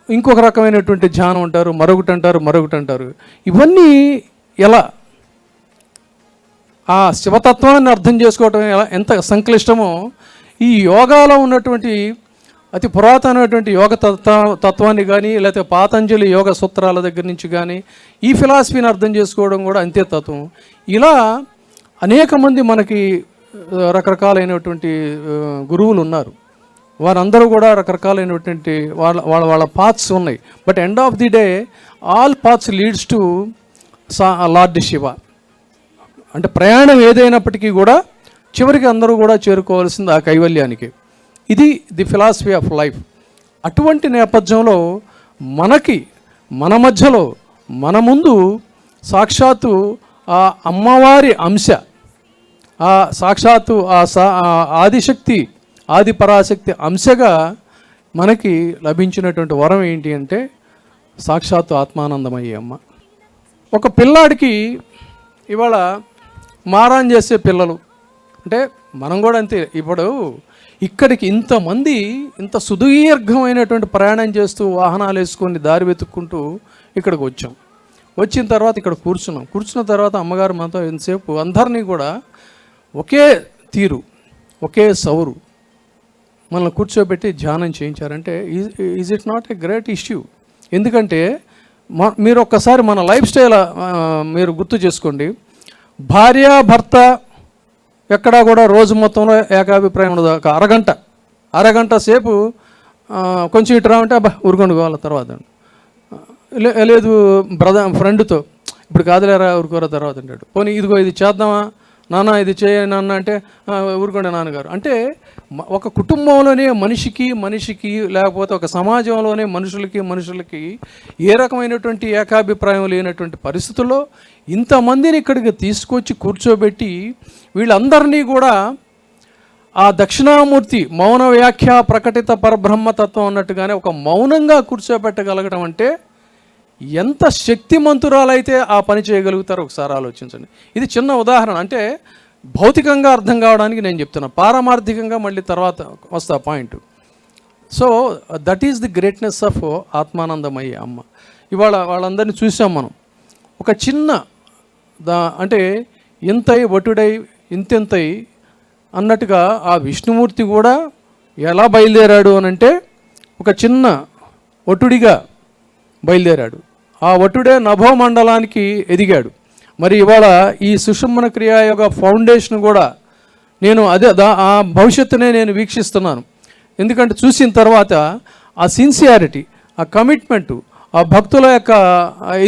ఇంకొక రకమైనటువంటి ధ్యానం అంటారు, మరొకటి అంటారు. ఇవన్నీ ఎలా ఆ శివతత్వాన్ని అర్థం చేసుకోవటం ఎంత సంక్లిష్టమో, ఈ యోగాలో ఉన్నటువంటి అతి పురాతనమైనటువంటి యోగ తత్వాన్ని కానీ లేకపోతే పాతంజలి యోగ సూత్రాల దగ్గర నుంచి కానీ ఈ ఫిలాసఫీని అర్థం చేసుకోవడం కూడా అంతే తత్వం. ఇలా అనేక మంది మనకి రకరకాలైనటువంటి గురువులు ఉన్నారు. వారందరూ కూడా రకరకాలైనటువంటి వాళ్ళ పాత్స్ ఉన్నాయి. But end of the day all paths leads to Lord Shiva. అంటే ప్రయాణం ఏదైనప్పటికీ కూడా చివరికి అందరూ కూడా చేరుకోవాల్సింది ఆ కైవల్యానికి. ఇది ది ఫిలాసఫీ ఆఫ్ లైఫ్. అటువంటి నేపథ్యంలో మన మధ్యలో మన ముందు సాక్షాత్తు ఆ అమ్మవారి అంశ, ఆ సాక్షాత్తు ఆదిశక్తి ఆది పరాశక్తి అంశగా మనకి లభించినటువంటి వరం ఏంటి అంటే సాక్షాత్తు ఆత్మానందమయ్యే అమ్మ. ఒక పిల్లాడికి ఇవాళ మారాన్ చేసే పిల్లలు అంటే మనం కూడా అంతే. ఇప్పుడు ఇక్కడికి ఇంతమంది ఇంత సుదీర్ఘమైనటువంటి ప్రయాణం చేస్తూ వాహనాలు వేసుకొని దారి వెతుక్కుంటూ ఇక్కడికి వచ్చాం. వచ్చిన తర్వాత ఇక్కడ కూర్చున్న తర్వాత అమ్మగారు మనతో ఎంతసేపు అందరినీ కూడా ఒకే తీరు ఒకే సౌరు మనల్ని కూర్చోబెట్టి ధ్యానం చేయించారంటే is it not a great issue? ఎందుకంటే మీరు ఒక్కసారి మన లైఫ్ స్టైల్ మీరు గుర్తు చేసుకోండి. భార్య భర్త ఎక్కడా కూడా రోజు మొత్తంలో ఏకాభిప్రాయం ఉండదు. ఒక అరగంట సేపు కొంచెం ఇటు రావంటే అబ్బా ఊరుకోండి కావాలి తర్వాత, లేదు ఫ్రెండ్తో ఇప్పుడు కాదులేరా ఊరుకోరా తర్వాత అంటాడు. పోనీ ఇదిగో ఇది చేద్దామా నాన్న ఇది చేయ నాన్న అంటే ఊరుకోండి నాన్నగారు అంటే ఒక కుటుంబంలోనే మనిషికి లేకపోతే ఒక సమాజంలోనే మనుషులకి ఏ రకమైనటువంటి ఏకాభిప్రాయం లేనటువంటి పరిస్థితుల్లో ఇంతమందిని ఇక్కడికి తీసుకొచ్చి కూర్చోబెట్టి వీళ్ళందరినీ కూడా ఆ దక్షిణామూర్తి మౌన వ్యాఖ్య ప్రకటిత పరబ్రహ్మతత్వం అన్నట్టుగానే ఒక మౌనంగా కూర్చోబెట్టగలగడం అంటే ఎంత శక్తిమంతురాలైతే ఆ పని చేయగలుగుతారో ఒకసారి ఆలోచించండి. ఇది చిన్న ఉదాహరణ, అంటే భౌతికంగా అర్థం కావడానికి నేను చెప్తున్నా, పారమార్థికంగా మళ్ళీ తర్వాత వస్తా point. So that is the greatness of ఆత్మానందమయ్యి అమ్మ. ఇవాళ వాళ్ళందరినీ చూసాం మనం. ఒక చిన్న అంటే ఇంతై వటుడై ఇంతెంతై అన్నట్టుగా ఆ విష్ణుమూర్తి కూడా ఎలా బయలుదేరాడు అని అంటే ఒక చిన్న వటుడిగా బయలుదేరాడు. ఆ వటుడే నభోమండలానికి ఎదిగాడు. మరి ఇవాళ ఈ సుషుమ్న క్రియాయోగ ఫౌండేషన్ కూడా నేను ఆ భవిష్యత్తునే నేను వీక్షిస్తున్నాను. ఎందుకంటే చూసిన తర్వాత ఆ సిన్సియారిటీ, ఆ కమిట్మెంటు, ఆ భక్తుల యొక్క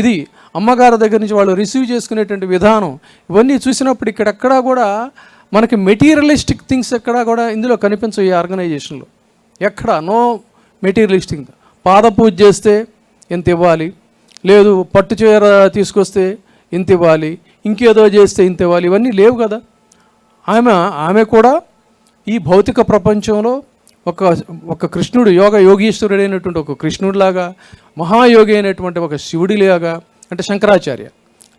ఇది అమ్మగారి దగ్గర నుంచి వాళ్ళు రిసీవ్ చేసుకునేటువంటి విధానం, ఇవన్నీ చూసినప్పుడు ఇక్కడెక్కడా కూడా మనకి మెటీరియలిస్టిక్ థింగ్స్ ఎక్కడా కూడా ఇందులో కనిపించవు. ఈ ఆర్గనైజేషన్లో ఎక్కడా నో మెటీరియలిస్టిక్. పాద పూజ చేస్తే ఇంత ఇవ్వాలి, లేదు పట్టు చీర తీసుకొస్తే ఇంత ఇవ్వాలి, ఇంకేదో చేస్తే ఇంత ఇవ్వాలి, ఇవన్నీ లేవు కదా. ఆమె కూడా ఈ భౌతిక ప్రపంచంలో ఒక కృష్ణుడు, యోగీశ్వరుడు అయినటువంటి ఒక కృష్ణుడిలాగా, మహాయోగి అయినటువంటి ఒక శివుడిలాగా, అంటే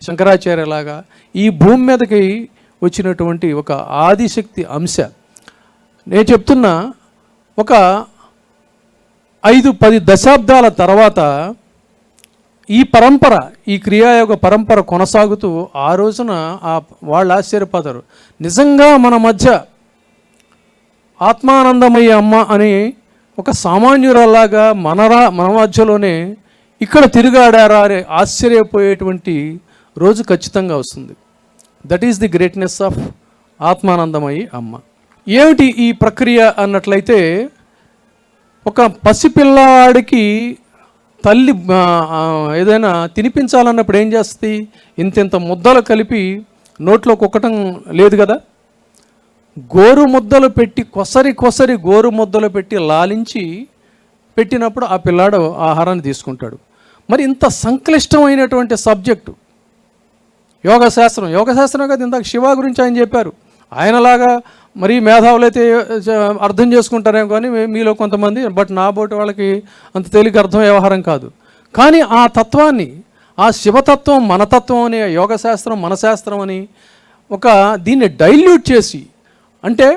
శంకరాచార్యలాగా ఈ భూమి మీదకి వచ్చినటువంటి ఒక ఆదిశక్తి అంశ. నేను చెప్తున్నా, ఒక 5-10 దశాబ్దాల తర్వాత ఈ పరంపర, ఈ క్రియాయోగ పరంపర కొనసాగుతూ ఆ రోజున వాళ్ళు ఆశ్చర్యపోతారు. నిజంగా మన మధ్య ఆత్మానందమయ్య అమ్మ అని ఒక సామాన్యురాలాగా మన మధ్యలోనే ఇక్కడ తిరుగాడారా అని ఆశ్చర్యపోయేటువంటి రోజు ఖచ్చితంగా వస్తుంది. That is the greatness of ఆత్మానందమయ్యి అమ్మ. ఏమిటి ఈ ప్రక్రియ అన్నట్లయితే, ఒక పసిపిల్లవాడికి తల్లి ఏదైనా తినిపించాలన్నప్పుడు ఏం చేస్తుంది? ఇంత ముద్దలు కలిపి నోట్లో కుక్కటం లేదు కదా. గోరు ముద్దలు పెట్టి కొసరి గోరు ముద్దలు పెట్టి లాలించి పెట్టినప్పుడు ఆ పిల్లాడు ఆహారాన్ని తీసుకుంటాడు. మరి ఇంత సంక్లిష్టమైనటువంటి సబ్జెక్టు యోగశాస్త్రం కదా. ఇందాక శివ గురించి ఆయన చెప్పారు. ఆయనలాగా మరీ మేధావులు అయితే అర్థం చేసుకుంటారేమో కానీ మీలో కొంతమంది, బట్ నా బోటి వాళ్ళకి అంత తేలిక అర్థం వ్యవహారం కాదు. కానీ ఆ తత్వాన్ని, ఆ శివతత్వం మనతత్వం అని, యోగశాస్త్రం మన శాస్త్రం అని దీన్ని డైల్యూట్ చేసి, అంటే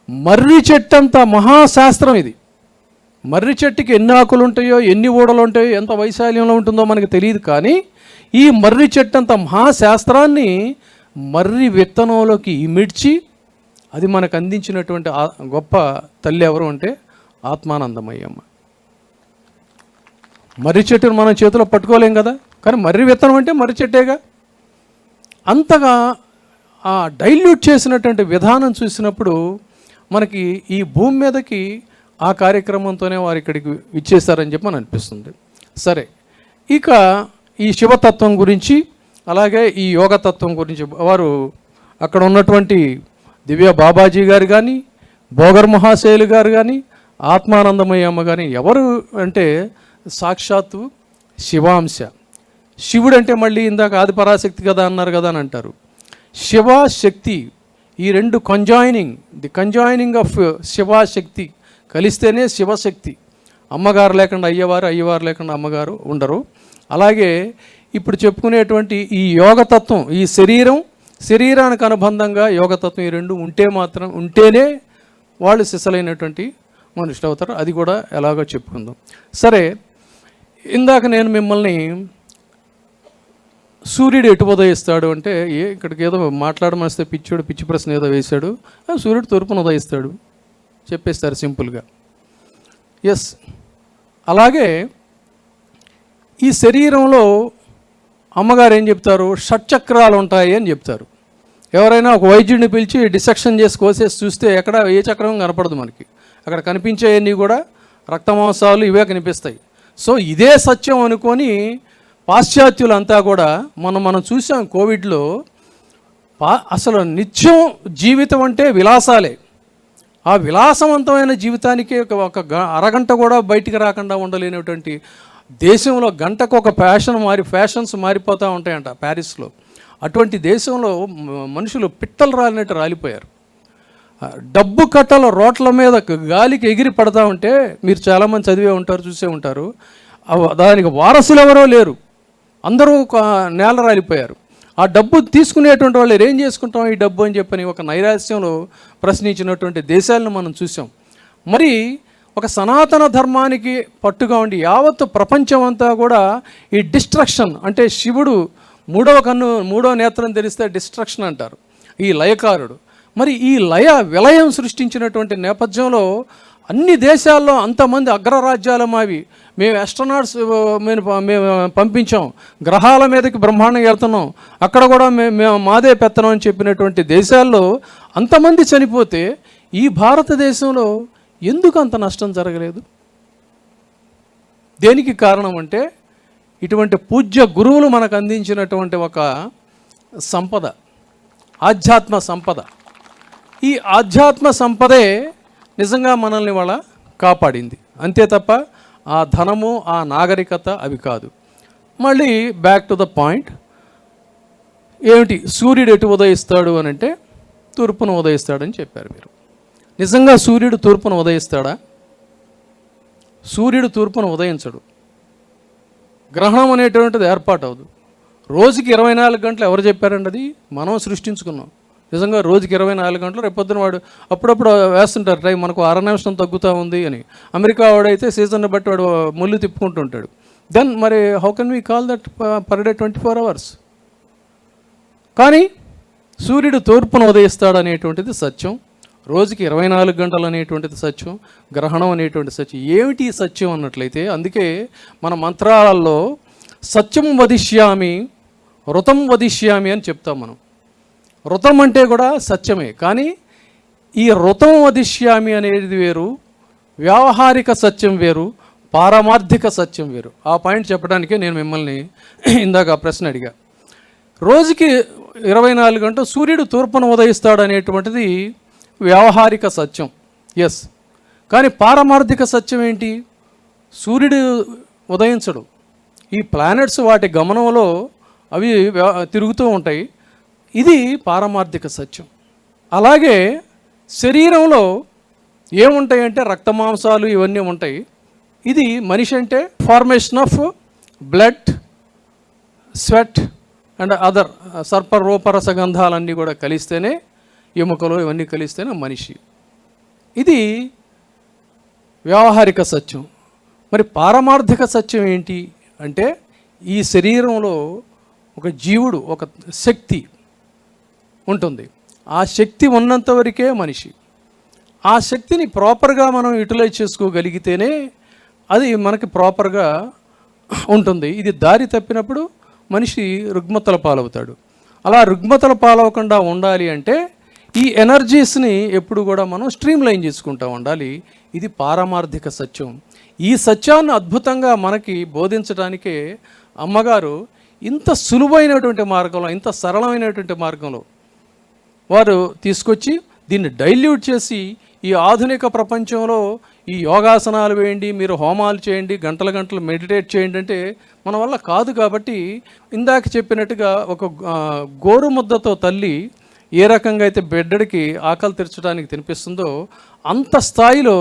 మర్రి చెట్టంత మహాశాస్త్రం ఇది. మర్రి చెట్టుకి ఎన్ని ఆకులు ఉంటాయో, ఎన్ని ఊడలు ఉంటాయో, ఎంత వైశాల్యంలో ఉంటుందో మనకు తెలియదు. కానీ ఈ మర్రి చెట్టంత మహాశాస్త్రాన్ని మర్రి విత్తనంలోకి ఇమిడ్చి అది మనకు అందించినటువంటి గొప్ప తల్లి ఎవరు అంటే ఆత్మానందమయ్య అమ్మ. మర్రి చెట్టును మనం చేతిలో పట్టుకోలేం కదా, కానీ మర్రి విత్తనం అంటే మర్రి చెట్టేగా. అంతగా ఆ డైల్యూట్ చేసినటువంటి విధానం చూసినప్పుడు మనకి ఈ భూమి మీదకి ఆ కార్యక్రమంతోనే వారు ఇక్కడికి ఇచ్చేస్తారని చెప్పి అని అనిపిస్తుంది. సరే, ఇక ఈ శివతత్వం గురించి, అలాగే ఈ యోగతత్వం గురించి వారు అక్కడ ఉన్నటువంటి దివ్య బాబాజీ గారు కానీ, భోగర్ మహాశయులు గారు కానీ, ఆత్మానందమయ్య అమ్మ కానీ ఎవరు అంటే సాక్షాత్తు శివాంశ. శివుడు అంటే మళ్ళీ ఇందాక ఆది పరాశక్తి కదా అన్నారు కదా అని అంటారు. శివ శక్తి, ఈ రెండు ది కంజాయినింగ్ ఆఫ్ శివశక్తి కలిస్తేనే శివశక్తి. అమ్మగారు లేకుండా అయ్యవారు, అయ్యవారు లేకుండా అమ్మగారు ఉండరు. అలాగే ఇప్పుడు చెప్పుకునేటువంటి ఈ యోగతత్వం, ఈ శరీరానికి అనుబంధంగా యోగతత్వం, ఈ రెండు ఉంటేనే వాళ్ళు సిసలైనటువంటి మనుషులు అవుతారు. అది కూడా ఎలాగో చెప్పుకుందాం. సరే, ఇందాక నేను మిమ్మల్ని సూర్యుడు ఎటు ఉదయిస్తాడు అంటే, ఇక్కడికి ఏదో మాట్లాడమనిస్తే పిచ్చి ప్రశ్న ఏదో వేశాడు. సూర్యుడు తూర్పును ఉదయిస్తాడు చెప్పేస్తారు సింపుల్గా. ఎస్, అలాగే ఈ శరీరంలో అమ్మగారు ఏం చెప్తారు? షట్చక్రాలు ఉంటాయి అని చెప్తారు. ఎవరైనా ఒక వైద్యుడిని పిలిచి డిసెక్షన్ చేసి కోసేసి చూస్తే ఎక్కడ ఏ చక్రం కనపడదు మనకి. అక్కడ కనిపించేవన్నీ కూడా రక్తమాంసాలు ఇవే కనిపిస్తాయి. సో ఇదే సత్యం అనుకొని పాశ్చాత్యులంతా కూడా మనం చూసాం కోవిడ్లో అసలు నిత్యం జీవితం అంటే విలాసాలే. ఆ విలాసవంతమైన జీవితానికి ఒక అరగంట కూడా బయటికి రాకుండా ఉండలేనటువంటి దేశంలో గంటకు ఒక ఫ్యాషన్స్ మారిపోతూ ఉంటాయంట ప్యారిస్లో. అటువంటి దేశంలో మనుషులు పిట్టలు రాలినట్టు రాలిపోయారు. డబ్బు కట్టల రోడ్ల మీద గాలికి ఎగిరి పడతా ఉంటే మీరు చాలామంది చదివే ఉంటారు, చూసే ఉంటారు. దానికి వారసులు ఎవరో లేరు, అందరూ నేల రాలిపోయారు. ఆ డబ్బు తీసుకునేటువంటి వాళ్ళు ఏం చేసుకుంటాం ఈ డబ్బు అని చెప్పని ఒక నైరాశ్యంలో ప్రశ్నించినటువంటి దేశాలను మనం చూసాం. మరి ఒక సనాతన ధర్మానికి పట్టుగా ఉండి యావత్ ప్రపంచం అంతా కూడా ఈ డిస్ట్రక్షన్ అంటే శివుడు మూడో నేత్రం తెరిస్తే డిస్ట్రక్షన్ అంటారు, ఈ లయకారుడు. మరి ఈ విలయం సృష్టించినటువంటి నేపథ్యంలో అన్ని దేశాల్లో అంతమంది అగ్రరాజ్యాల మావి మేము ఆస్ట్రోనాట్స్ మేము పంపించాం, గ్రహాల మీదకి బ్రహ్మాండంగా వెళ్తున్నాం, అక్కడ కూడా మేము మాదే పెత్తనం అని చెప్పినటువంటి దేశాల్లో అంతమంది చనిపోతే ఈ భారతదేశంలో ఎందుకు అంత నష్టం జరగలేదు? దేనికి కారణం అంటే ఇటువంటి పూజ్య గురువులు మనకు అందించినటువంటి ఒక సంపద, ఆధ్యాత్మ సంపద. ఈ ఆధ్యాత్మ సంపదే నిజంగా మనల్ని వాళ్ళ కాపాడింది, అంతే తప్ప ఆ ధనము ఆ నాగరికత అవి కాదు. మళ్ళీ బ్యాక్ టు ద పాయింట్, ఏమిటి సూర్యుడు ఎటు ఉదయిస్తాడు అని అంటే తూర్పును ఉదయిస్తాడని చెప్పారు మీరు. నిజంగా సూర్యుడు తూర్పును ఉదయిస్తాడా? సూర్యుడు తూర్పును ఉదయించడు. గ్రహణం అనేటువంటిది ఏర్పాటు అవ్వదు. రోజుకి 24 గంటలు ఎవరు చెప్పారండి? అది మనం సృష్టించుకున్నాం. నిజంగా రోజుకి 24 గంటలు. రేపొద్దున వాడు అప్పుడప్పుడు వేస్తుంటారు టైం, మనకు 1/2 నిమిషం తగ్గుతూ ఉంది అని. అమెరికా వాడైతే సీజన్ని బట్టి వాడు ముళ్ళు తిప్పుకుంటూ ఉంటాడు. దెన్ మరి how can we call that per day 24 hours? కానీ సూర్యుడు తూర్పును ఉదయిస్తాడు అనేటువంటిది సత్యం, రోజుకి 24 గంటలు అనేటువంటిది సత్యం, గ్రహణం అనేటువంటి సత్యం. ఏమిటి సత్యం అన్నట్లయితే అందుకే మన మంత్రాలలో సత్యం వదిష్యామి వృతం వదిష్యామి అని చెప్తాం మనం. వృతం అంటే కూడా సత్యమే, కానీ ఈ వృతం వదిష్యామి అనేది వేరు, వ్యావహారిక సత్యం వేరు, పారమార్థిక సత్యం వేరు. ఆ పాయింట్ చెప్పడానికే నేను మిమ్మల్ని ఇందాక ఆ ప్రశ్న అడిగా. రోజుకి 24 గంటలు సూర్యుడు తూర్పును ఉదయిస్తాడు అనేటువంటిది వ్యావహారిక సత్యం, ఎస్. కానీ పారమార్థిక సత్యం ఏంటి? సూర్యుడు ఉదయించడు. ఈ ప్లానెట్స్ వాటి గమనంలో అవి తిరుగుతూ ఉంటాయి. ఇది పారమార్థిక సత్యం. అలాగే శరీరంలో ఏముంటాయంటే రక్తమాంసాలు ఇవన్నీ ఉంటాయి. ఇది మనిషి అంటే formation of blood, sweat and other సర్పరూపరసగంధాలన్నీ కూడా కలిస్తేనే, ఎముకలు ఇవన్నీ కలిస్తేనే మనిషి. ఇది వ్యావహారిక సత్యం. మరి పారమార్థిక సత్యం ఏంటి అంటే ఈ శరీరంలో ఒక జీవుడు, ఒక శక్తి ఉంటుంది. ఆ శక్తి ఉన్నంత వరకే మనిషి. ఆ శక్తిని ప్రాపర్గా మనం యూటిలైజ్ చేసుకోగలిగితేనే అది మనకి ప్రాపర్గా ఉంటుంది. ఇది దారి తప్పినప్పుడు మనిషి రుగ్మతల పాలవుతాడు. అలా రుగ్మతల పాలవకుండా ఉండాలి అంటే ఈ ఎనర్జీస్ని ఎప్పుడు కూడా మనం స్ట్రీమ్ లైన్ చేసుకుంటూ ఉండాలి. ఇది పారమార్థిక సత్యం. ఈ సత్యాన్ని అద్భుతంగా మనకి బోధించడానికే అమ్మగారు ఇంత సులువైనటువంటి మార్గంలో, ఇంత సరళమైనటువంటి మార్గంలో వారు తీసుకొచ్చి దీన్ని డైల్యూట్ చేసి ఈ ఆధునిక ప్రపంచంలో ఈ యోగాసనాలు వేయండి, మీరు హోమాలు చేయండి, గంటల గంటలు మెడిటేట్ చేయండి అంటే మన వల్ల కాదు. కాబట్టి ఇందాక చెప్పినట్టుగా ఒక గోరుముద్దతో తల్లి ఏ రకంగా అయితే బిడ్డడికి ఆకలి తీర్చడానికి తినిపిస్తుందో అంత స్థాయిలో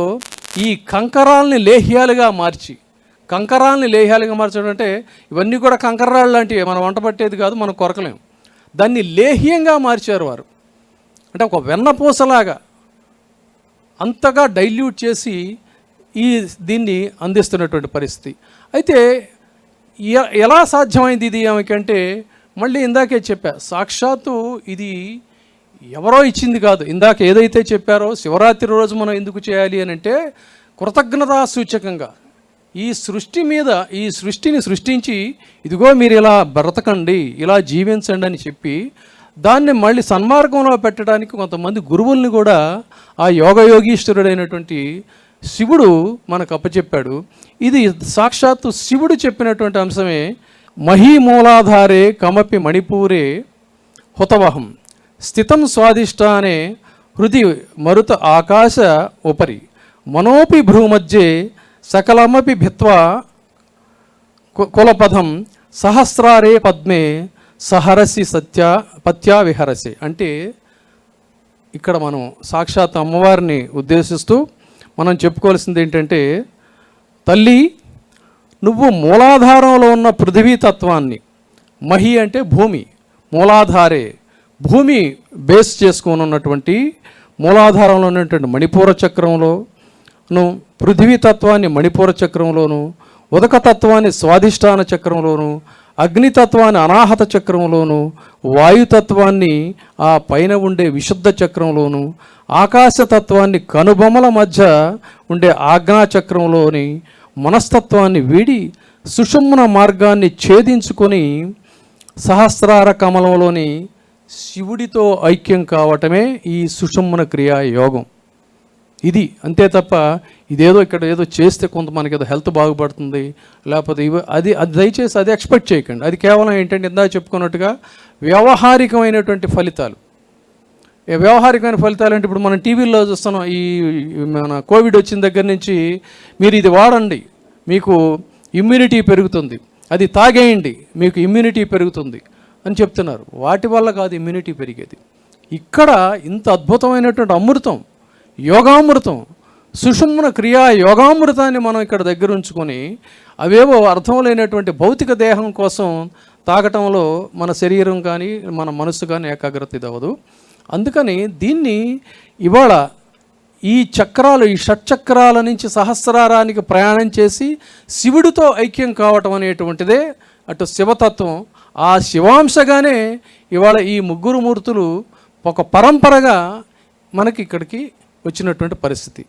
ఈ కంకరాల్ని లేహ్యాలుగా మార్చడం అంటే ఇవన్నీ కూడా కంకర్రాళ్ళు లాంటివి, మనం వంట పట్టేది కాదు, మనం కొరకలేం. దాన్ని లేహ్యంగా మార్చారు వారు. అంటే ఒక వెన్నపూసలాగా అంతగా డైల్యూట్ చేసి దీన్ని అందిస్తున్నటువంటి పరిస్థితి. అయితే ఎలా సాధ్యమైంది ఇది ఆమెకంటే మళ్ళీ ఇందాకే చెప్పా, సాక్షాత్తు ఇది ఎవరో ఇచ్చింది కాదు. ఇందాక ఏదైతే చెప్పారో శివరాత్రి రోజు మనం ఎందుకు చేయాలి అని అంటే కృతజ్ఞతా సూచకంగా ఈ సృష్టి మీద, ఈ సృష్టిని సృష్టించి ఇదిగో మీరు ఇలా బ్రతకండి, ఇలా జీవించండి అని చెప్పి దాన్ని మళ్ళీ సన్మార్గంలో పెట్టడానికి కొంతమంది గురువుల్ని కూడా ఆ యోగయోగీశ్వరుడైనటువంటి శివుడు మనకు అప్పచెప్పాడు. ఇది సాక్షాత్తు శివుడు చెప్పినటువంటి అంశమే. మహీమూలాధారే కమపి మణిపూరే హుతవహం స్థితం స్వాదిష్టానే హృది మరుత ఆకాశ ఉపరి మనోపి భ్రూమధ్యే సకలమపి భిత్వా కులపదం సహస్రారే పద్మే సహరసి పత్యా విహరసి. అంటే ఇక్కడ మనం సాక్షాత్ అమ్మవారిని ఉద్దేశిస్తూ మనం చెప్పుకోవాల్సింది ఏంటంటే, తల్లి నువ్వు మూలాధారంలో ఉన్న పృథివీతత్వాన్ని, మహి అంటే భూమి, మూలాధారే భూమి బేస్ చేసుకొని ఉన్నటువంటి మూలాధారంలో ఉన్నటువంటి మణిపూర చక్రంలోను, పృథివీతత్వాన్ని మణిపూర చక్రంలోను, ఉదకతత్వాన్ని స్వాధిష్టాన చక్రంలోను, అగ్నితత్వాన్ని అనాహత చక్రంలోను, వాయుతత్వాన్ని ఆ పైన ఉండే విశుద్ధ చక్రంలోను, ఆకాశతత్వాన్ని కనుబొమ్మల మధ్య ఉండే ఆజ్ఞా చక్రంలోని, మనస్తత్వాన్ని వీడి సుషుమ్న మార్గాన్ని ఛేదించుకొని సహస్రార కమలంలోని శివుడితో ఐక్యం కావటమే ఈ సుషుమ్న క్రియా యోగం. ఇది అంతే తప్ప ఇదేదో ఇక్కడ ఏదో చేస్తే కొంత మనకి ఏదో హెల్త్ బాగుపడుతుంది, లేకపోతే అది దయచేసి అది ఎక్స్పెక్ట్ చేయకండి. అది కేవలం ఏంటంటే ఇందాక చెప్పుకున్నట్టుగా వ్యవహారికమైనటువంటి ఫలితాలు. వ్యవహారికమైన ఫలితాలు అంటే ఇప్పుడు మనం టీవీల్లో చూస్తున్నాం, ఈ మన కోవిడ్ వచ్చిన దగ్గర నుంచి మీరు ఇది వాడండి మీకు ఇమ్యూనిటీ పెరుగుతుంది, అది తాగేయండి మీకు ఇమ్యూనిటీ పెరుగుతుంది అని చెప్తున్నారు. వాటి వల్ల కాదు ఇమ్యూనిటీ పెరిగేది. ఇక్కడ ఇంత అద్భుతమైనటువంటి అమృతం, యోగామృతం, సుషుమ్న క్రియా యోగామృతాన్ని మనం ఇక్కడ దగ్గర ఉంచుకొని అవేవో అర్థం లేనటువంటి భౌతిక దేహం కోసం తాగటంలో మన శరీరం కానీ మన మనస్సు కానీ ఏకాగ్రత ఇది అవ్వదు. అందుకని దీన్ని ఇవాళ ఈ చక్రాలు, ఈ షట్చక్రాల నుంచి సహస్రారానికి ప్రయాణం చేసి శివుడితో ఐక్యం కావటం అనేటువంటిదే అటు శివతత్వం. ఆ శివాంశగానే ఇవాళ ఈ ముగ్గురు మూర్తులు ఒక పరంపరగా మనకి ఇక్కడికి వచ్చినటువంటి పరిస్థితి.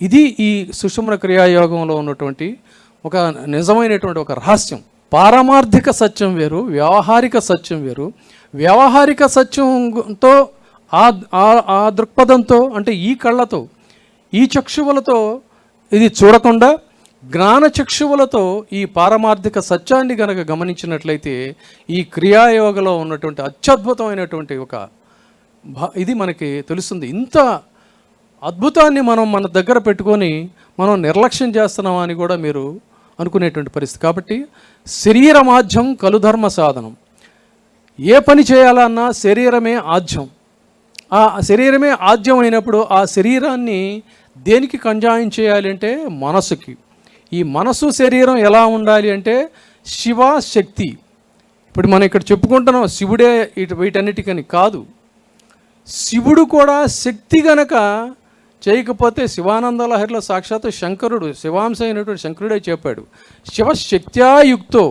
ఇది ఈ సుషుమ్న క్రియాయోగంలో ఉన్నటువంటి ఒక నిజమైనటువంటి ఒక రహస్యం. పారమార్థిక సత్యం వేరు, వ్యవహారిక సత్యం వేరు. వ్యవహారిక సత్యంతో ఆ దృక్పథంతో అంటే ఈ కళ్ళతో, ఈ చక్షువులతో ఇది చూడకుండా జ్ఞాన చక్షువులతో ఈ పారమార్థిక సత్యాన్ని గనక గమనించినట్లయితే ఈ క్రియాయోగలో ఉన్నటువంటి అత్యద్భుతమైనటువంటి ఒక ఇది మనకి తెలుస్తుంది. ఇంత అద్భుతాన్ని మనం మన దగ్గర పెట్టుకొని మనం నిర్లక్ష్యం చేస్తున్నామా అని కూడా మీరు అనుకునేటువంటి పరిస్థితి. కాబట్టి శరీరమాధ్యం కలుధర్మ సాధనం. ఏ పని చేయాలన్నా శరీరమే ఆద్యం. ఆ శరీరమే ఆద్యం అయినప్పుడు ఆ శరీరాన్ని దేనికి కంజాయం చేయాలి అంటే మనసుకి. ఈ మనసు శరీరం ఎలా ఉండాలి అంటే శివ శక్తి. ఇప్పుడు మనం ఇక్కడ చెప్పుకుంటున్నాం శివుడే వీటన్నిటికని కాదు, శివుడు కూడా శక్తి గనక చేయకపోతే శివానంద లహరిలో సాక్షాత్ శంకరుడు, శివాంశ అయినటువంటి శంకరుడే చెప్పాడు, శివశక్త్యాయుక్తో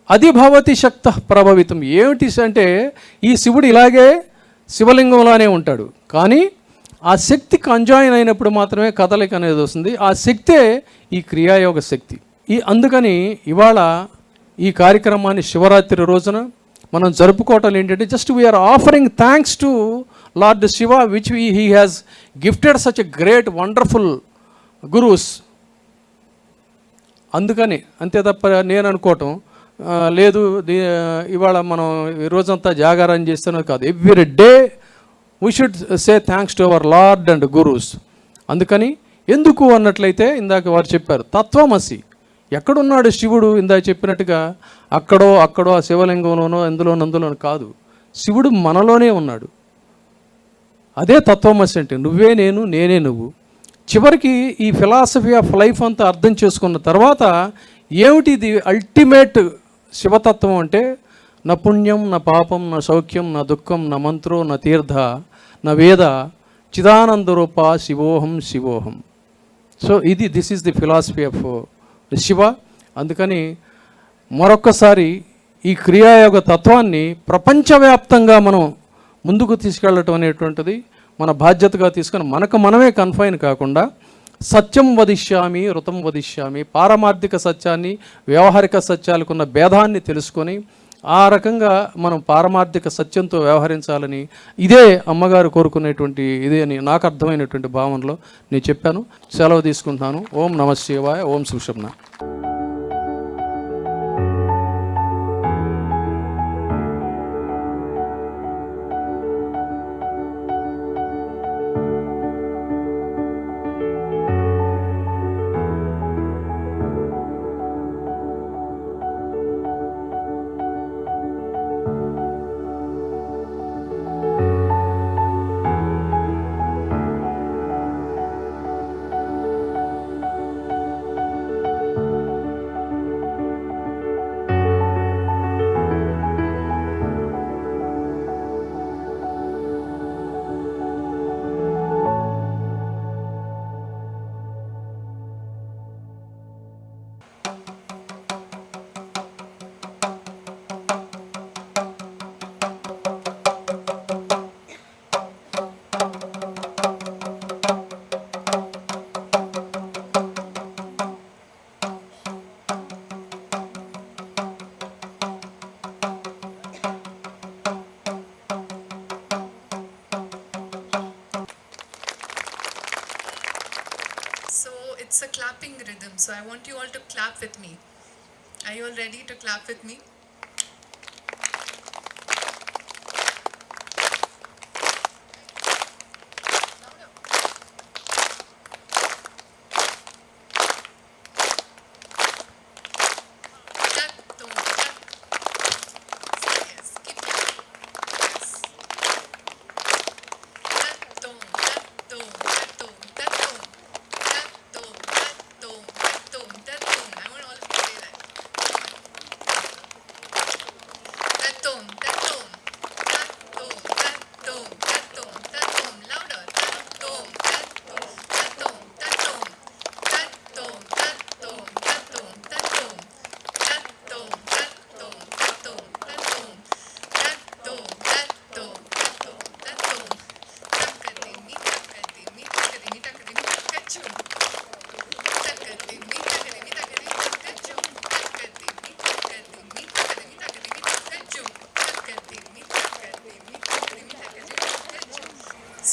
అది భవతి శక్త ప్రభవితం. ఏమిటి అంటే ఈ శివుడు ఇలాగే శివలింగంలానే ఉంటాడు, కానీ ఆ శక్తి కంజాయిన్ అయినప్పుడు మాత్రమే కదలిక అనేది వస్తుంది. ఆ శక్తే ఈ క్రియాయోగ శక్తి. అందుకని ఇవాళ ఈ కార్యక్రమాన్ని శివరాత్రి రోజున మనం జరుపుకోవటం ఏంటంటే just we are offering thanks to Lord Shiva which he has gifted such a great wonderful gurus. అందుకని అంతే తప్ప నేను అనుకోవటం లేదు ఇవాళ మనం ఈ రోజంతా జాగారం చేస్తున్నది కాదు. Every day we should say thanks to our Lord and gurus. అందుకని ఎందుకు అన్నట్లయితే ఇందాక వారు చెప్పారు తత్వమసి. ఎక్కడున్నాడు శివుడు? ఇందాక చెప్పినట్టుగా అక్కడో ఆ శివలింగంలోనో అందులోనో కాదు, శివుడు మనలోనే ఉన్నాడు. అదే తత్వమసి అంటే నువ్వే నేను, నేనే నువ్వు. చివరికి ఈ ఫిలాసఫీ ఆఫ్ లైఫ్ అంతా అర్థం చేసుకున్న తర్వాత ఏమిటి ఇది అల్టిమేట్ శివతత్వం అంటే నా పుణ్యం నా పాపం నా సౌఖ్యం నా దుఃఖం నా మంత్రో నా తీర్థ నా వేద చిదానంద రూప శివోహం శివోహం. So this is the philosophy of Shiva. అందుకని మరొక్కసారి ఈ క్రియాయోగ తత్వాన్ని ప్రపంచవ్యాప్తంగా మనం ముందుకు తీసుకెళ్ళటం అనేటువంటిది మన బాధ్యతగా తీసుకొని మనకు మనమే కన్ఫైన్ కాకుండా సత్యం వదిష్యామి ఋతం వదిష్యామి, పారమార్థిక సత్యాన్ని వ్యవహారిక సత్యాలకున్న భేదాన్ని తెలుసుకొని ఆ రకంగా మనం పారమార్థిక సత్యంతో వ్యవహరించాలని ఇదే అమ్మగారు కోరుకునేటువంటి ఇదే అని నాకు అర్థమైనటువంటి భావనలో నేను చెప్పాను. సెలవు తీసుకుంటున్నాను. ఓం నమః శివాయ. ఓం సుషుమ్న. So it's a clapping rhythm. So I want you all to clap with me. Are you all ready to clap with me?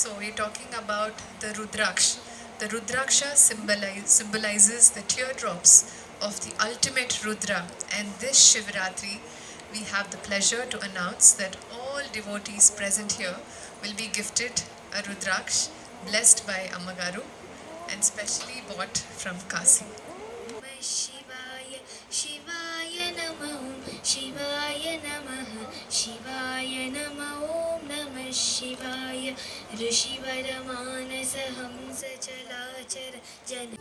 So we're talking about the Rudraksha. The Rudraksha symbolizes the teardrops of the ultimate Rudra. And this Shivaratri, we have the pleasure to announce that all devotees present here will be gifted a Rudraksha blessed by Ammagaru and specially bought from Kasi. Shivaya, Shivaya Namah, Shivaya Namah, Shivaya Namah, Om Namah Shivaya, Rishivaramanasa Hamsa Chalachara Jana.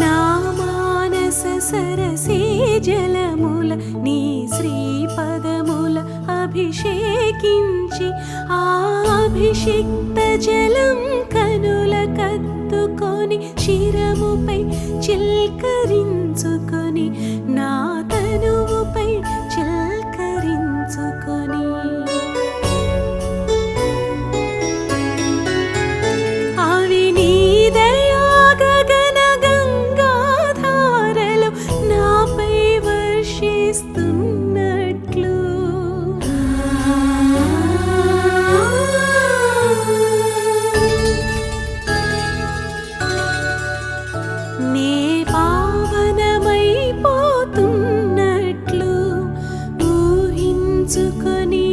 నా మానస సరసే జలముల నీ శ్రీపదముల అభిషేకించి ఆ అభిషిక్త జలం కనుల కత్తుకొని శిరముపై చిల్కరించుకొని నా తనువుపై చిల్కరించుకొని అవి నీ దయా గగన గంగాధారలు నాపై వర్షిస్తున్నట్లు నే పావనమైపోతున్నట్లు ఊహించుకొని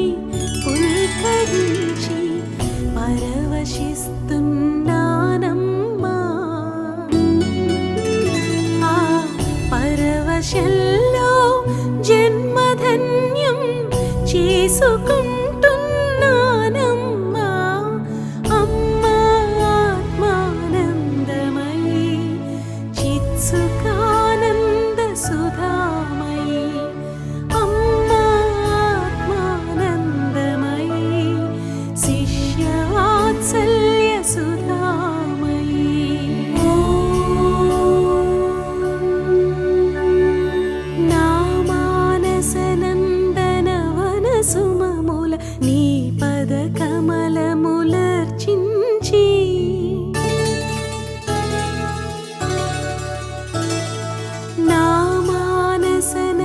పుల్కరించి పరవశిస్తున్నానమ్మా. ఆ పరవశంలో జన్మధన్యం చేసుకుంటున్నానమ్మా. అమ్మా ఆత్మానందమయి చిత్సుఖానంద సుధామయి. అమ్మా ఆత్మానందమయి శిష్యవాత్సల్య సుధామయి. నా మానసనందనవన సుమముల నీ పద కమలములర్చించి నా మానసనందనవన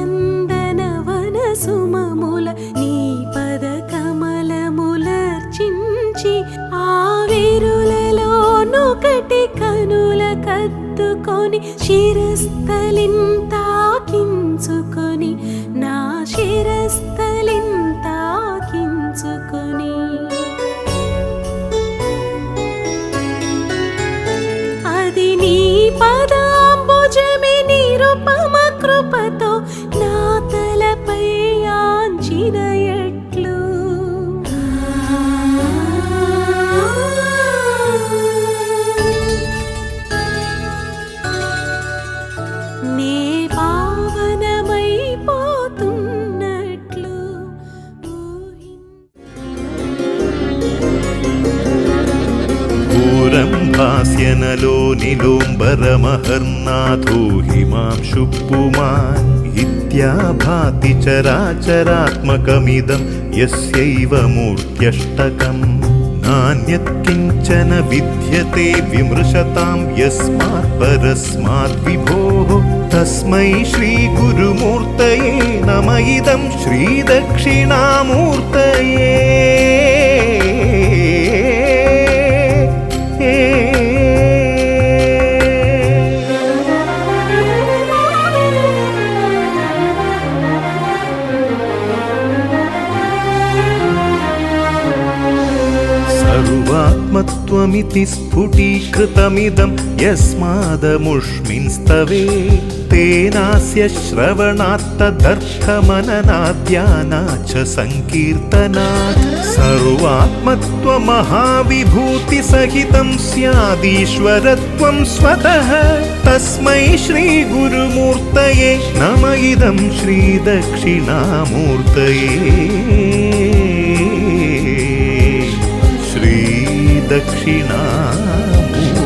సుమముల నీ పద కమలములర్చించి ఆ విరులలోనొకటి కనుల కత్తుకొని శిరస్థలింతాకించుకొని నా శిరస్థలింతాకించుకొని అది నీ పదాంబుజమి నిరుపమ కృపతో నా తలపై ఆంచిన ఎట్లు నే పావనమైపోతున్నట్లు ఘోరం భాస్యనలో నిలోంబరమహర్నాథో హిమాంశుపుమాన్ ఇత్యాభాతి చరాచరాత్మకమిదం యస్యైవ మూర్త్యష్టకం నాన్యత్కించన విద్యతే విమృశతాం యస్మాత్ పరస్మాత్ విభోః తస్మై శ్రీ గురుమూర్తయే నమ ఇదం శ్రీ దక్షిణామూర్తయే. सर्वात्मत्वमिति स्फुटीकृतमिदं यस्मादमुष्मिंस्तवे तेनास्य श्रवणात्तदर्थमननाद्यानाच्च सङ्कीर्तनात् सर्वात्मत्वमहाविभूतिसहितं स्यादीश्वरत्वं स्वतः तस्मै श्रीगुरुमूर्तये नम इदं श्रीदक्षिणामूर्तये श्रीदक्षिणामूर्तये।